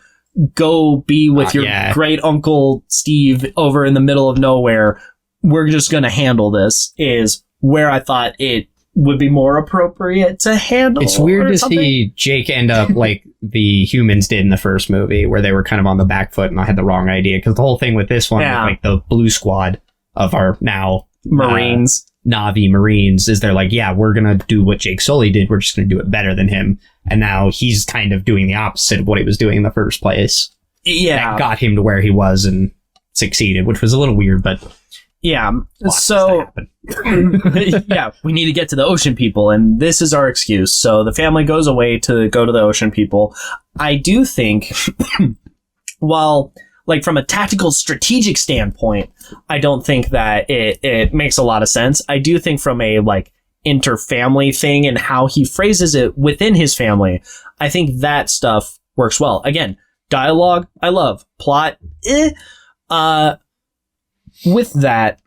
go be with your great uncle Steve over in the middle of nowhere. We're just going to handle this, is where I thought it would be more appropriate to handle. It's weird to see Jake end up like the humans did in the first movie, where they were kind of on the back foot and I had the wrong idea. Because the whole thing with this one, with like the blue squad of our now Marines, Na'vi Marines, is they're like, yeah, we're going to do what Jake Sully did. We're just going to do it better than him. And now he's kind of doing the opposite of what he was doing in the first place. Yeah. That got him to where he was and succeeded, which was a little weird, but... Yeah, so yeah, we need to get to the ocean people, and this is our excuse. So the family goes away to go to the ocean people. I do think, while like from a tactical strategic standpoint, I don't think that it makes a lot of sense. I do think from a like inter-family thing and how he phrases it within his family, I think that stuff works well. Again, dialogue, I love. Plot, with that,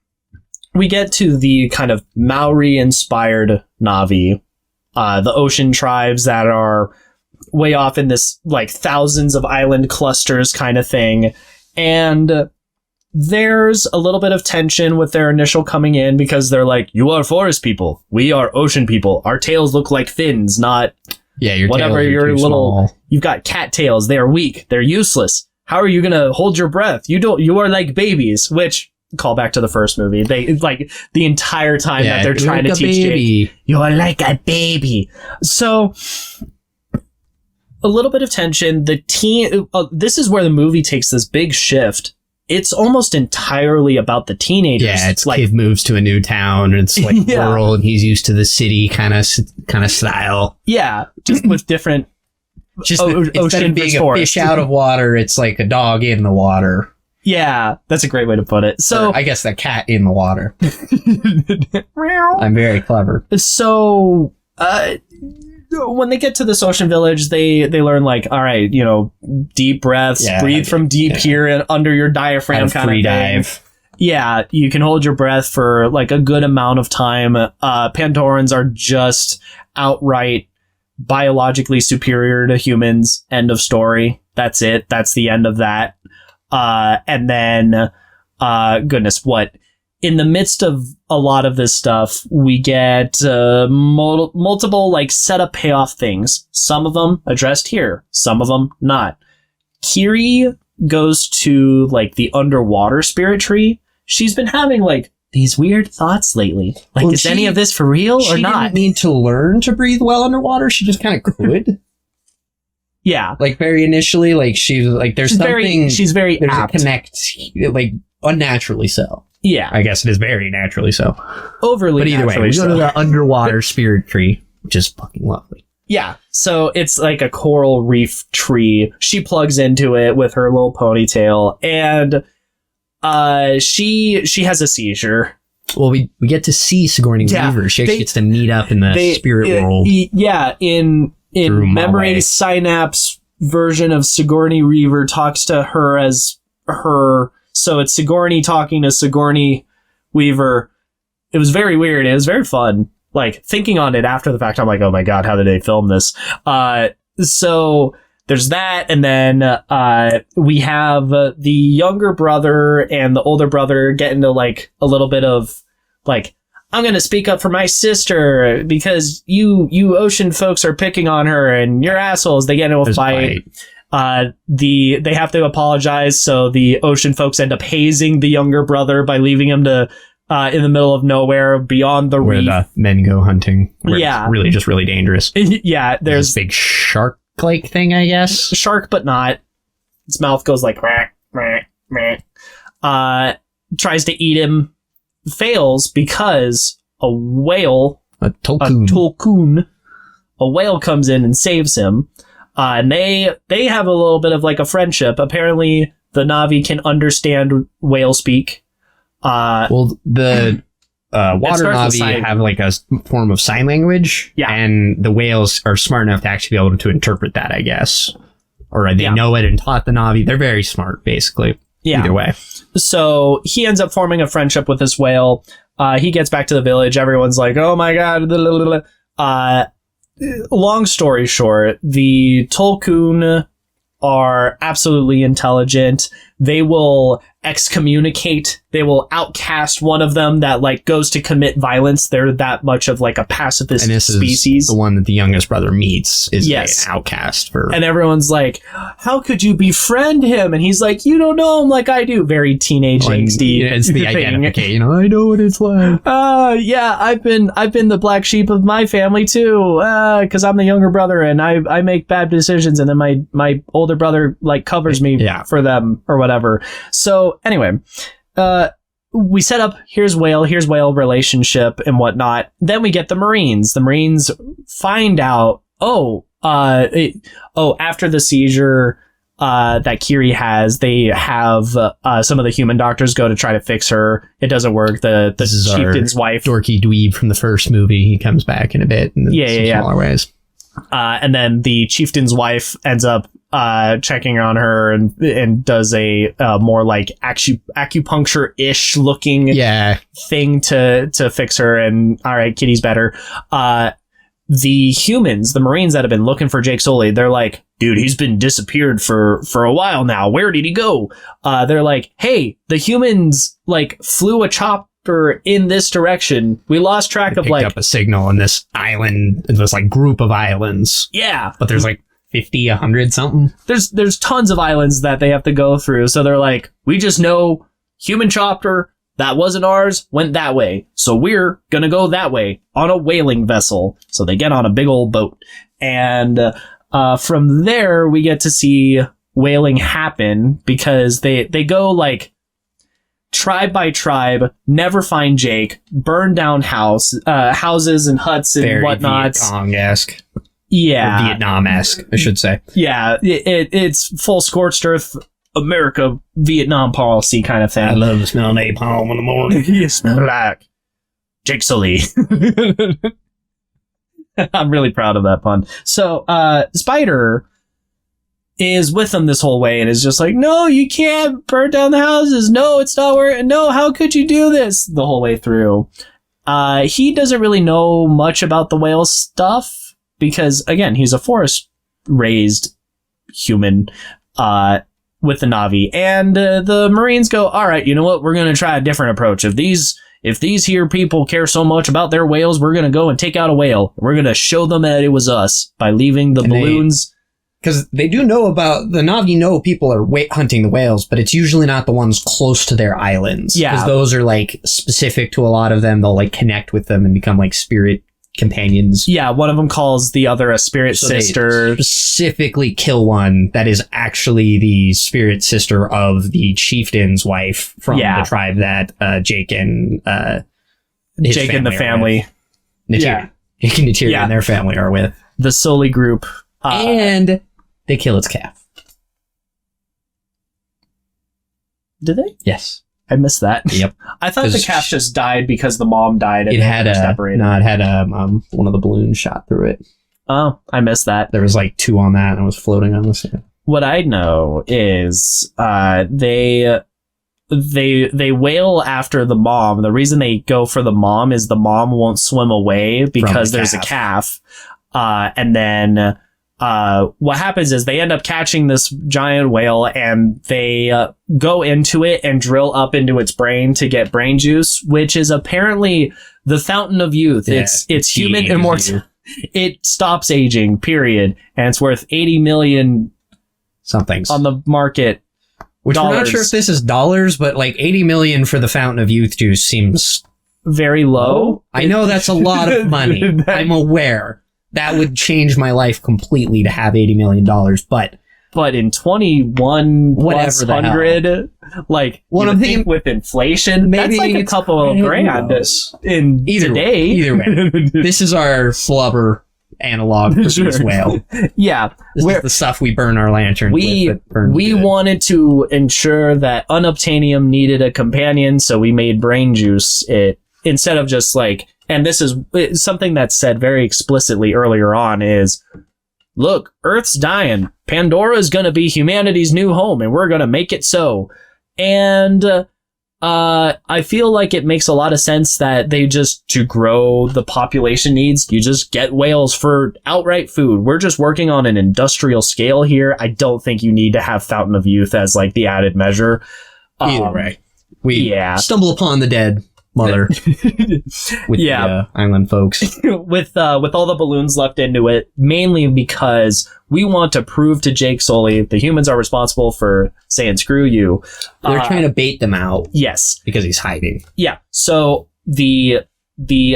we get to the kind of Maori-inspired Na'vi, the ocean tribes that are way off in this like thousands of island clusters kind of thing. And there's a little bit of tension with their initial coming in because they're like, you are forest people. We are ocean people. Our tails look like fins, not your whatever tails are your too little... small. You've got cat tails. They are weak. They're useless. How are you going to hold your breath? You are like babies, which... Call back to the first movie. They like the entire time that they're trying to teach Jake, you're like a baby. So a little bit of tension. The teen. This is where the movie takes this big shift. It's almost entirely about the teenagers. Yeah, it's like kid moves to a new town and it's like rural, and he's used to the city kind of style. Yeah, just with different Just instead ocean of being versus a forest. fish out of water, it's like a dog in the water. Yeah, that's a great way to put it. So Or I guess a cat in the water. I'm very clever. So, when they get to this ocean village, they learn like, all right, deep breaths, breathe from deep here and under your diaphragm kind free of thing. dive. Yeah, you can hold your breath for like a good amount of time. Pandorans are just outright biologically superior to humans. End of story. That's it. That's the end of that. And then, goodness, what? In the midst of a lot of this stuff, we get multiple like setup payoff things. Some of them addressed here, some of them not. Kiri goes to like the underwater spirit tree. She's been having like these weird thoughts lately. Like, is any of this for real or not? She didn't need to learn to breathe well underwater. She just kind of could. Yeah. Like very initially, like she's like there's something. She's very there's apt. a connect, like unnaturally so. Yeah. I guess it is very naturally so. Overly. But either way, we go to the underwater spirit tree, which is fucking lovely. Yeah. So it's like a coral reef tree. She plugs into it with her little ponytail, and she has a seizure. Well, we get to see Sigourney Weaver. She actually gets to meet up in the spirit world. Yeah, in Memory Synapse version of Sigourney Weaver talks to her as her. So it's Sigourney talking to Sigourney Weaver. It was very weird. It was very fun. Like, thinking on it after the fact, I'm like, oh my God, how did they film this? So there's that. And then we have the younger brother and the older brother get into like a little bit of like, I'm going to speak up for my sister because you ocean folks are picking on her and you're assholes. They get into a fight. They have to apologize. So the ocean folks end up hazing the younger brother by leaving him to in the middle of nowhere beyond the reef. Where the men go hunting. Where it's really just really dangerous. Yeah. There's this big shark-like thing, I guess. Shark, but not. Its mouth goes like, tries to eat him. Fails because a whale, a tulkun, a whale comes in and saves him. And they have a little bit of like a friendship. Apparently, the Na'vi can understand whale speak. Well, the water Na'vi have like a form of sign language. Yeah. And the whales are smart enough to actually be able to interpret that, I guess. Or they know it and taught the Na'vi. They're very smart, basically. Yeah. Either way. So he ends up forming a friendship with this whale. He gets back to the village. Everyone's like, oh my God. Long story short, the Tulkun are absolutely intelligent. They will excommunicate. They will outcast one of them that like goes to commit violence. They're that much of like a pacifist species. Is the one that the youngest brother meets is an outcast for. And everyone's like, how could you befriend him? And he's like, you don't know him like I do. Very teenage angsty. It's the identification. I know what it's like. Yeah, I've been the black sheep of my family too. Cause I'm the younger brother and I make bad decisions. And then my older brother like covers me for them or whatever. So anyway, we set up here's whale relationship and whatnot. Then we get the Marines. The Marines find out, after the seizure that Kiri has, they have some of the human doctors go to try to fix her. It doesn't work. The chieftain's wife, dorky dweeb from the first movie, he comes back in a bit in smaller ways. And then the chieftain's wife ends up checking on her and does a more like acupuncture-ish looking thing to fix her. And all right, Kitty's better. The humans, the Marines that have been looking for Jake Sully, they're like, dude, he's been disappeared for a while now. Where did he go? They're like, hey, the humans like flew a chopper in this direction. We lost track of picked up a signal on this island, this like group of islands. Yeah. But there's like 50, 100 something. There's tons of islands that they have to go through. So they're like, we just know human chopper, that wasn't ours, went that way. So we're gonna go that way on a whaling vessel. So they get on a big old boat. And from there, we get to see whaling happen because they go like tribe by tribe, never find Jake, burn down houses and huts and very whatnot. Viet Cong-esque. Yeah. Or Vietnam-esque, I should say. Yeah, it's full scorched earth America Vietnam policy kind of thing. I love the smell of napalm in the morning. You smell like Jake Sully. I'm really proud of that pun. So, Spider is with them this whole way and is just like, no, you can't burn down the houses. No, it's not working. No, how could you do this? The whole way through. He doesn't really know much about the whale stuff because, again, he's a forest-raised human with the Na'vi. And the Marines go, all right, you know what? We're going to try a different approach. If these here people care so much about their whales, we're going to go and take out a whale. We're going to show them that it was us by leaving the balloons. Because they do know about, the Na'vi know people are hunting the whales, but it's usually not the ones close to their islands. Yeah. Because those are like specific to a lot of them. They'll like connect with them and become like spirit companions. Yeah, one of them calls the other a spirit sister. They specifically kill one that is actually the spirit sister of the chieftain's wife from the tribe that Jake and Jake and the family. Jake and Natiri and their family are with. The Sully group. And they kill its calf. Did they? Yes. I missed that. Yep. I thought the calf just died because the mom died and it had separated. No, it had one of the balloons shot through it. Oh, I missed that. There was like 2 on that and it was floating on the sand. What I know is they wail after the mom. The reason they go for the mom is the mom won't swim away because there's a calf. And then what happens is they end up catching this giant whale and they go into it and drill up into its brain to get brain juice, which is apparently the fountain of youth. Yeah, it's human immortality. It stops aging, period. And it's worth 80 million somethings on the market. Which we're not sure if this is dollars, but like 80 million for the fountain of youth juice seems very low. I know that's a lot of money. I'm aware. That would change my life completely to have $80 million, but in 21 plus hundred, like, I'm thinking with inflation, maybe that's like a couple of grand in today. Either way, this is our flubber analog for this whale. Yeah, this is the stuff we burn our lanterns with. We wanted to ensure that unobtainium needed a companion, so we made brain juice. It instead of just like. And this is something that's said very explicitly earlier on is, look, Earth's dying. Pandora is going to be humanity's new home, and we're going to make it so. And I feel like it makes a lot of sense that they just, to grow the population needs, you just get whales for outright food. We're just working on an industrial scale here. I don't think you need to have Fountain of Youth as like the added measure. Either way, we stumble upon the dead mother with the island folks with all the balloons left into it, mainly because we want to prove to Jake Sully the humans are responsible for saying screw you. They're trying to bait them out. Yes, because he's hiding. Yeah, so the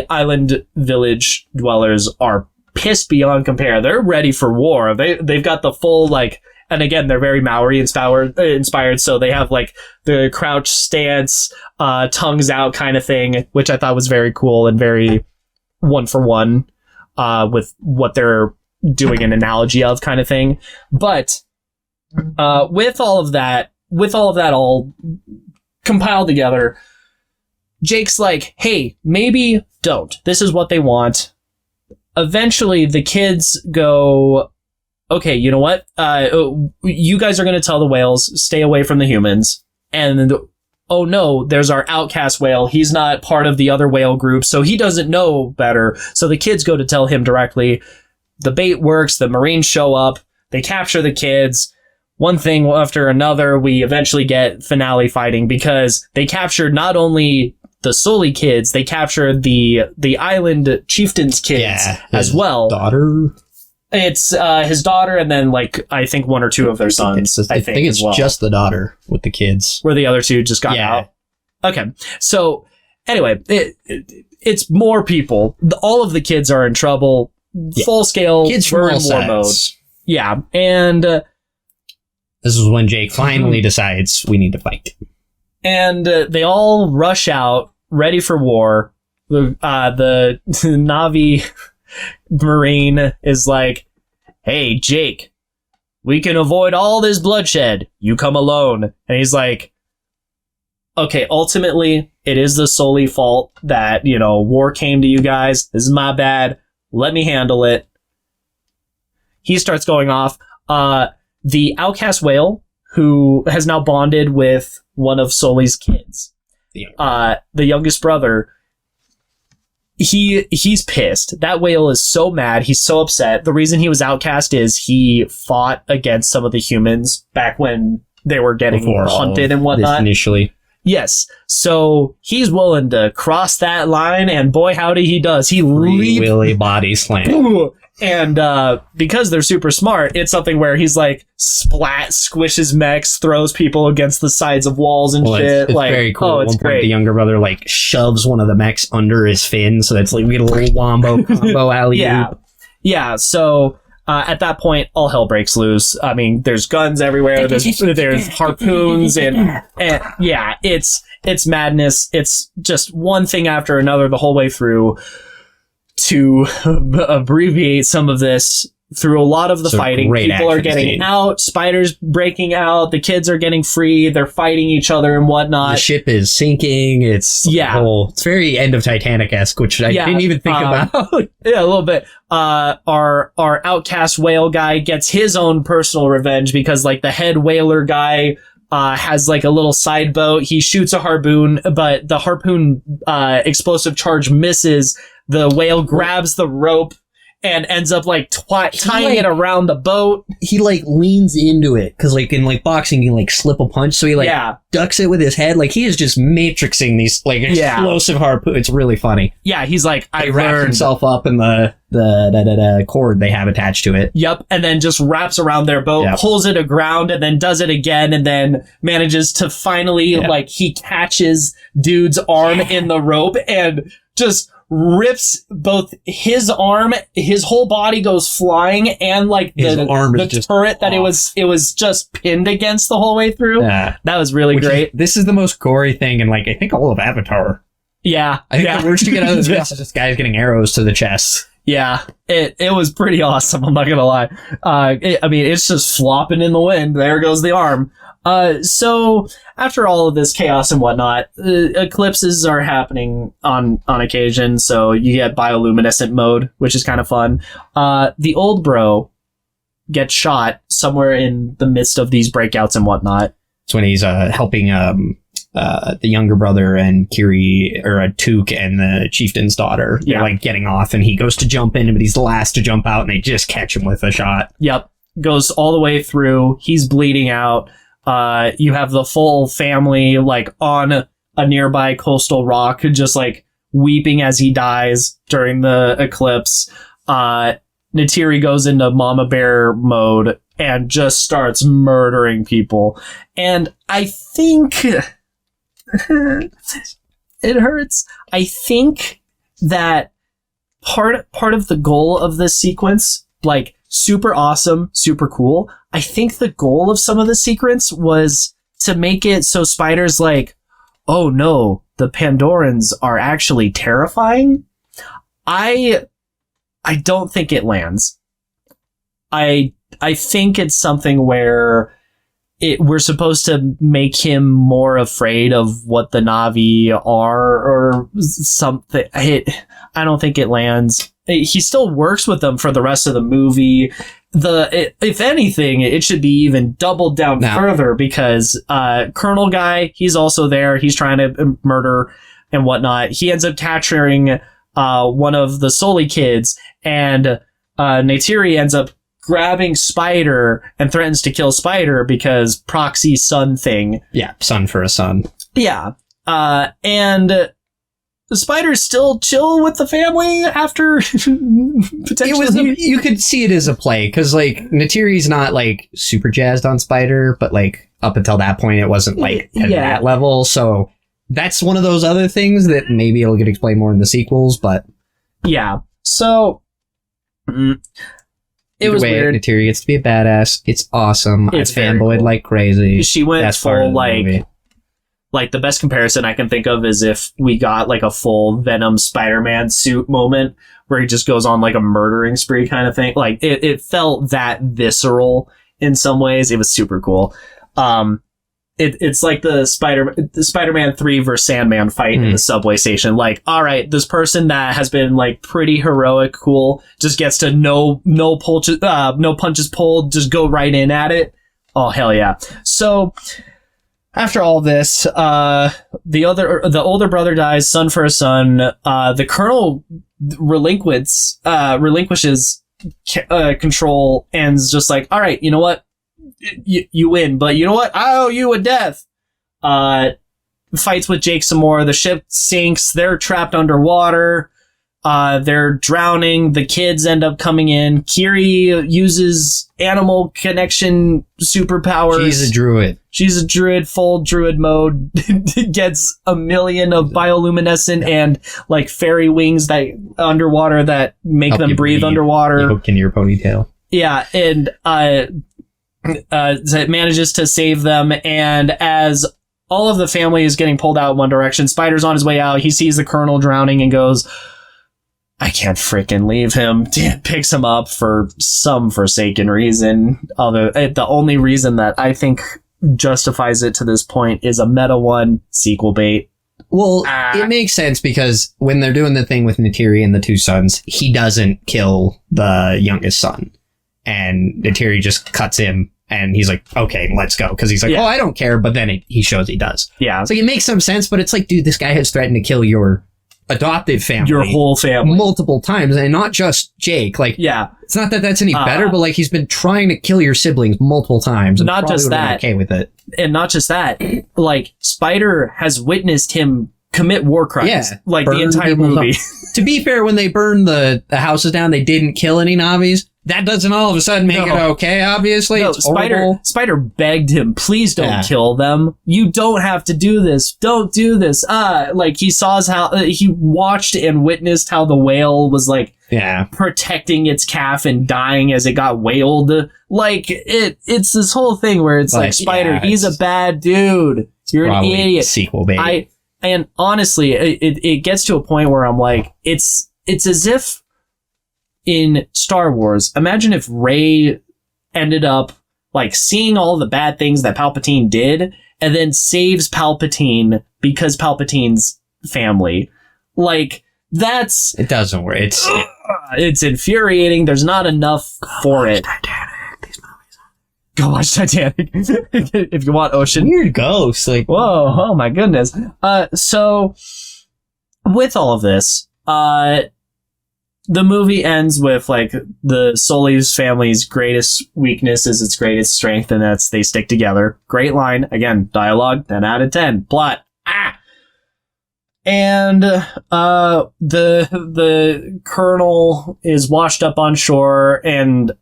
island village dwellers are pissed beyond compare. They're ready for war. They've got the full like. And again, they're very Maori inspired, so they have like the crouch stance, tongues out kind of thing, which I thought was very cool and very one for one with what they're doing an analogy of kind of thing. But with all of that all compiled together, Jake's like, hey, maybe don't. This is what they want. Eventually, the kids go, okay, you know what? You guys are going to tell the whales, stay away from the humans. And oh no, there's our outcast whale. He's not part of the other whale group, so he doesn't know better. So the kids go to tell him directly. The bait works. The Marines show up. They capture the kids. One thing after another, we eventually get finale fighting because they captured not only the Sully kids, they captured the island chieftain's kids as well. Daughter? It's his daughter, and then like I think one or two of their sons. I think it's just the daughter with the kids. Where the other two just got out. Okay, so anyway, it's more people. All of the kids are in trouble. Full scale. Kids from all war mode. Yeah, and this is when Jake finally decides we need to fight. And they all rush out, ready for war. The Na'vi Marine is like, hey, Jake, we can avoid all this bloodshed. You come alone. And he's like, okay, ultimately, it is the Sully fault that, war came to you guys. This is my bad. Let me handle it. He starts going off. The outcast whale, who has now bonded with one of Sully's kids, the youngest brother, he's pissed. That whale is so mad. He's so upset. The reason he was outcast is he fought against some of the humans back when they were getting hunted and whatnot. Initially. Yes. So he's willing to cross that line, and boy, howdy he does. He leaps. Willy body slam. And because they're super smart, it's something where he's like splat, squishes mechs, throws people against the sides of walls and shit. It's very cool. Oh, At it's one great. point, the younger brother shoves one of the mechs under his fin, so that's we get a little wombo combo alley. Yeah. So at that point, all hell breaks loose. I mean, there's guns everywhere. There's harpoons and yeah, it's madness. It's just one thing after another the whole way through. To abbreviate some of this, through a lot of the fighting, people are getting out, spiders breaking out, the kids are getting free, they're fighting each other and whatnot. The ship is sinking. It's very end of Titanic-esque, which I didn't even think about. Yeah, a little bit. Our outcast whale guy gets his own personal revenge because the head whaler guy has a little side boat. He shoots a harpoon, but the harpoon explosive charge misses. The whale grabs the rope and ends up tying it around the boat. He leans into it because in boxing you can slip a punch, so he ducks it with his head. He is just matrixing these explosive harpoon. It's really funny. Yeah, he's I wraps himself up in the cord they have attached to it. Yep, and then just wraps around their boat, pulls it aground, and then does it again, and then manages to finally he catches dude's arm in the rope and just rips both his arm, his whole body goes flying, and the turret that it was just pinned against the whole way through. That was really great. This is the most gory thing in I think all of Avatar. Yeah. I think the worst you get out of this is this guy's getting arrows to the chest. Yeah, it was pretty awesome. I'm not gonna lie. It's just flopping in the wind. There goes the arm. So after all of this chaos and whatnot, eclipses are happening on occasion. So you get bioluminescent mode, which is kind of fun. The old bro gets shot somewhere in the midst of these breakouts and whatnot. It's when he's helping the younger brother and Kiri, or Took and the chieftain's daughter. They're getting off, and he goes to jump in, but he's the last to jump out, and they just catch him with a shot. Yep. Goes all the way through. He's bleeding out. You have the full family on a nearby coastal rock, just weeping as he dies during the eclipse. Neytiri goes into mama bear mode and just starts murdering people. And I think it hurts. I think that part of the goal of this sequence, super awesome, super cool. I think the goal of some of the sequence was to make it so Spider's oh no, the Pandorans are actually terrifying. I don't think it lands. I think it's something where we're supposed to make him more afraid of what the Na'vi are or something. I don't think it lands. He still works with them for the rest of the movie. If anything, it should be even doubled down further because Colonel guy, he's also there. He's trying to murder and whatnot. He ends up capturing one of the Sully kids, and Neytiri ends up grabbing Spider and threatens to kill Spider because proxy son thing. Yeah, son for a son. Yeah. And the Spider's still chill with the family after potentially. You could see it as a play because Neytiri's not super jazzed on Spider, but up until that point it wasn't at that level. So that's one of those other things that maybe it'll get explained more in the sequels. But yeah, so it was weird. Neytiri gets to be a badass. It's awesome. It's I fanboyed cool. like crazy. She went full Like, the best comparison I can think of is if we got like a full Venom Spider-Man suit moment where he just goes on like a murdering spree kind of thing. Like, it felt that visceral in some ways. It was super cool. It's like the Spider-Man 3 versus Sandman fight in the subway station. Like, all right, this person that has been like pretty heroic, cool, just gets to no punches pulled, just go right in at it. Oh, hell yeah. So after all this, the older brother dies, son for a son. The colonel relinquishes control and's just like, all right, you know what? You win, but you know what? I owe you a death. Fights with Jake some more. The ship sinks. They're trapped underwater. They're drowning. The kids end up coming in. Kiri uses animal connection superpowers. She's a druid, full druid mode. Gets a million of bioluminescent and like fairy wings that underwater that make them breathe underwater. Hook in your ponytail. Yeah, and that manages to save them, and as all of the family is getting pulled out in one direction, Spider's on his way out. He sees the colonel drowning and goes, I can't freaking leave him. Picks him up for some forsaken reason. Although the only reason that I think justifies it to this point is a meta one, sequel bait. Well, it makes sense because when they're doing the thing with Neytiri and the two sons, he doesn't kill the youngest son. And Neytiri just cuts him, and he's like, okay, let's go. Because he's like, oh, I don't care. But then he shows he does. Yeah. So it makes some sense, but it's like, dude, this guy has threatened to kill your adoptive family. Your whole family. Multiple times, and not just Jake. Like, yeah. It's not that that's any better, but like he's been trying to kill your siblings multiple times. And not just that. Okay with it. And not just that. Like, Spider has witnessed him commit war crimes. Yeah. Like, the entire movie. To be fair, when they burned the houses down, they didn't kill any Navis. That doesn't all of a sudden make it okay, obviously. No, Spider begged him, please don't kill them. You don't have to do this. Don't do this. Like, he saw how he watched and witnessed how the whale was like protecting its calf and dying as it got whaled. Like, it's this whole thing where it's like Spider, he's a bad dude. You're an idiot. Sequel, baby. And honestly, it gets to a point where I'm like, it's as if in Star Wars, imagine if Rey ended up like seeing all the bad things that Palpatine did and then saves Palpatine because Palpatine's family. Like, it doesn't work. It's infuriating. There's not enough for it. Titanic. These movies. Go watch Titanic if you want ocean. Weird ghosts. Like, whoa, oh my goodness. So with all of this, the movie ends with, like, the Solis family's greatest weakness is its greatest strength, and that's they stick together. Great line. Again, dialogue, 10 out of 10. Plot. And the colonel is washed up on shore, and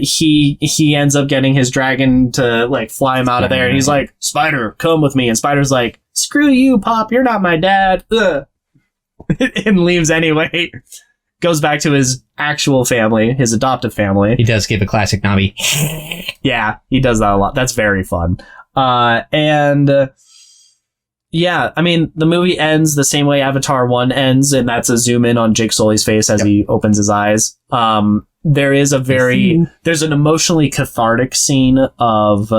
he ends up getting his dragon to, like, fly him out of there, and he's like, Spider, come with me. And Spider's like, screw you, Pop, you're not my dad. Ugh. And leaves anyway. Goes back to his actual family, his adoptive family. He does give a classic Navi. Yeah, he does that a lot. That's very fun. Yeah, I mean, the movie ends the same way Avatar 1 ends, and that's a zoom in on Jake Sully's face as he opens his eyes. There's an emotionally cathartic scene of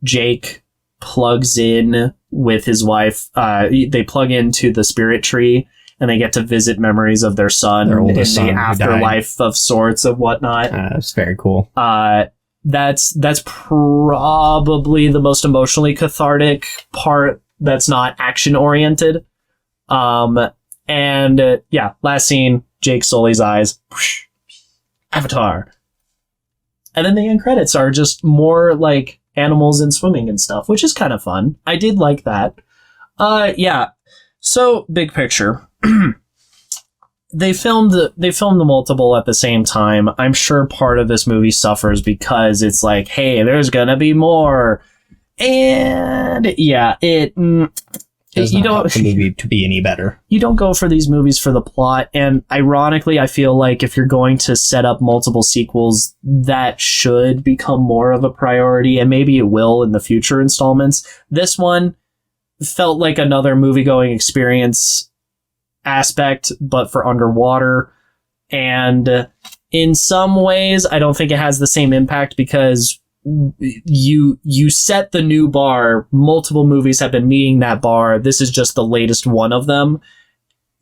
Jake plugs in with his wife. They plug into the spirit tree, and they get to visit memories of their son in the afterlife of sorts of whatnot. That's very cool. That's probably the most emotionally cathartic part that's not action oriented. Last scene, Jake Sully's eyes. Avatar. And then the end credits are just more like animals and swimming and stuff, which is kind of fun. I did like that. So, big picture. They filmed the multiple at the same time. I'm sure part of this movie suffers because it's like, hey, there's gonna be more, and you don't the movie to be any better. You don't go for these movies for the plot, and ironically, I feel like if you're going to set up multiple sequels, that should become more of a priority, and maybe it will in the future installments. This one felt like another movie-going experience aspect, but for underwater. And in some ways, I don't think it has the same impact because you set the new bar. Multiple movies have been meeting that bar. This is just the latest one of them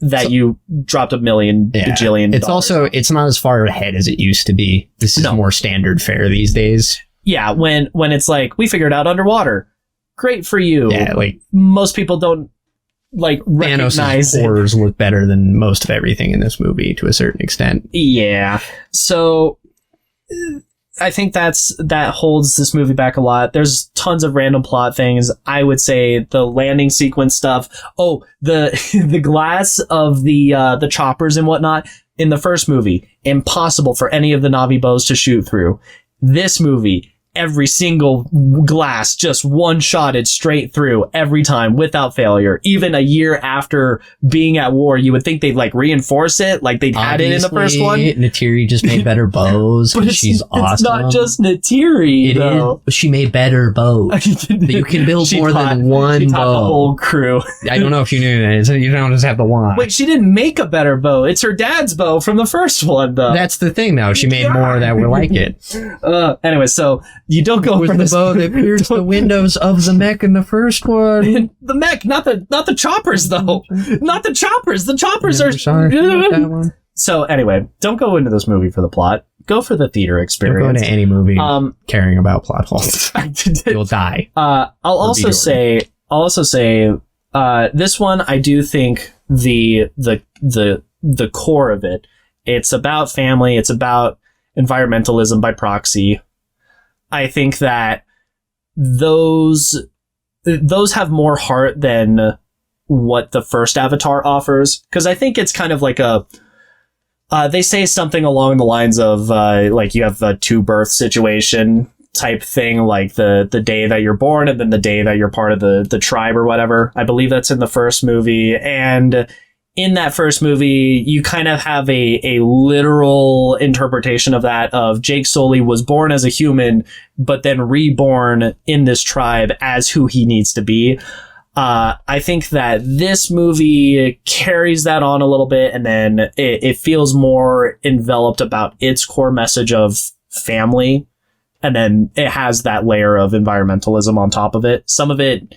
that you dropped bajillion. It's also, it's not as far ahead as it used to be. This is more standard fare these days. Yeah, when it's like, we figured out underwater. Great for you. Yeah, like most people don't recognize Thanos' horrors look better than most of everything in this movie to a certain extent. Yeah. So I think that holds this movie back a lot. There's tons of random plot things. I would say the landing sequence stuff. Oh, the glass of the choppers and whatnot in the first movie, impossible for any of the Navi bows to shoot through. This movie, every single glass just one-shotted straight through every time without failure. Even a year after being at war, you would think they'd reinforce it, like they'd had it in the first one. Neytiri just made better bows because she's awesome. It's not just Neytiri, though. She made better bows. You can build more than one bow. The whole crew. I don't know if you knew that. You don't just have the one. Wait, she didn't make a better bow. It's her dad's bow from the first one, though. That's the thing, though. She made more that were like it. Anyway, so you don't go for the bow that pierced the windows of the mech in the first one. The mech, not the choppers, though. Not the choppers. The choppers are. That one. So anyway, don't go into this movie for the plot. Go for the theater experience. Don't go into any movie caring about plot holes. You'll die. I'll also say this one, I do think the core of it. It's about family. It's about environmentalism by proxy. I think that those have more heart than what the first Avatar offers, because I think it's kind of like they say something along the lines of you have a two birth situation type thing, like the day that you're born and then the day that you're part of the tribe or whatever. I believe that's in the first movie, and in that first movie, you kind of have a literal interpretation of that, of Jake Sully was born as a human, but then reborn in this tribe as who he needs to be. I think that this movie carries that on a little bit, and then it feels more enveloped about its core message of family, and then it has that layer of environmentalism on top of it. Some of it,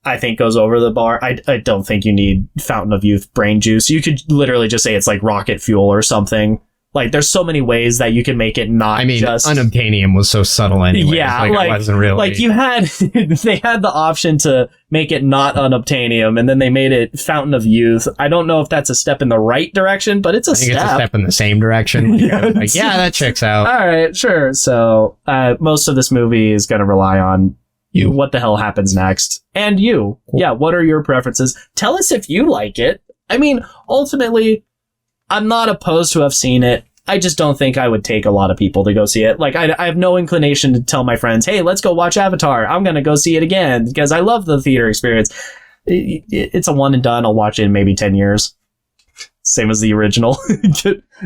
I think, goes over the bar. I don't think you need Fountain of Youth brain juice. You could literally just say it's like rocket fuel or something. Like, there's so many ways that you can make it not just... unobtainium was so subtle anyway. Yeah, it wasn't really... Like, they had the option to make it not unobtainium, and then they made it Fountain of Youth. I don't know if that's a step in the right direction, but it's a step. It's a step in the same direction. Yeah, that checks out. All right, sure. So, most of this movie is going to rely on what the hell happens next. And you. Cool. Yeah, what are your preferences? Tell us if you like it. I mean, ultimately, I'm not opposed to have seen it. I just don't think I would take a lot of people to go see it. Like, I have no inclination to tell my friends, hey, let's go watch Avatar. I'm going to go see it again because I love the theater experience. It's a one and done. I'll watch it in maybe 10 years. Same as the original.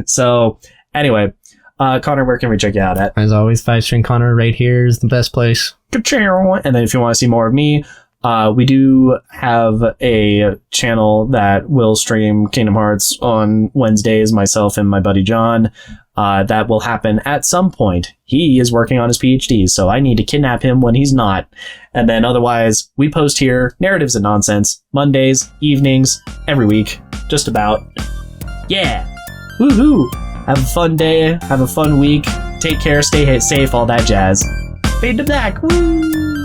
So, anyway, Connor, where can we check you out at? As always, 5-String Connor right here is the best place. And then if you want to see more of me, we do have a channel that will stream Kingdom Hearts on Wednesdays, myself and my buddy John. That will happen at some point. He is working on his PhD, so I need to kidnap him when he's not. And then otherwise, we post here, Narratives and Nonsense, Mondays, evenings, every week, just about. Yeah! Woohoo! Have a fun day, have a fun week, take care, stay safe, all that jazz. Fade to black, woo!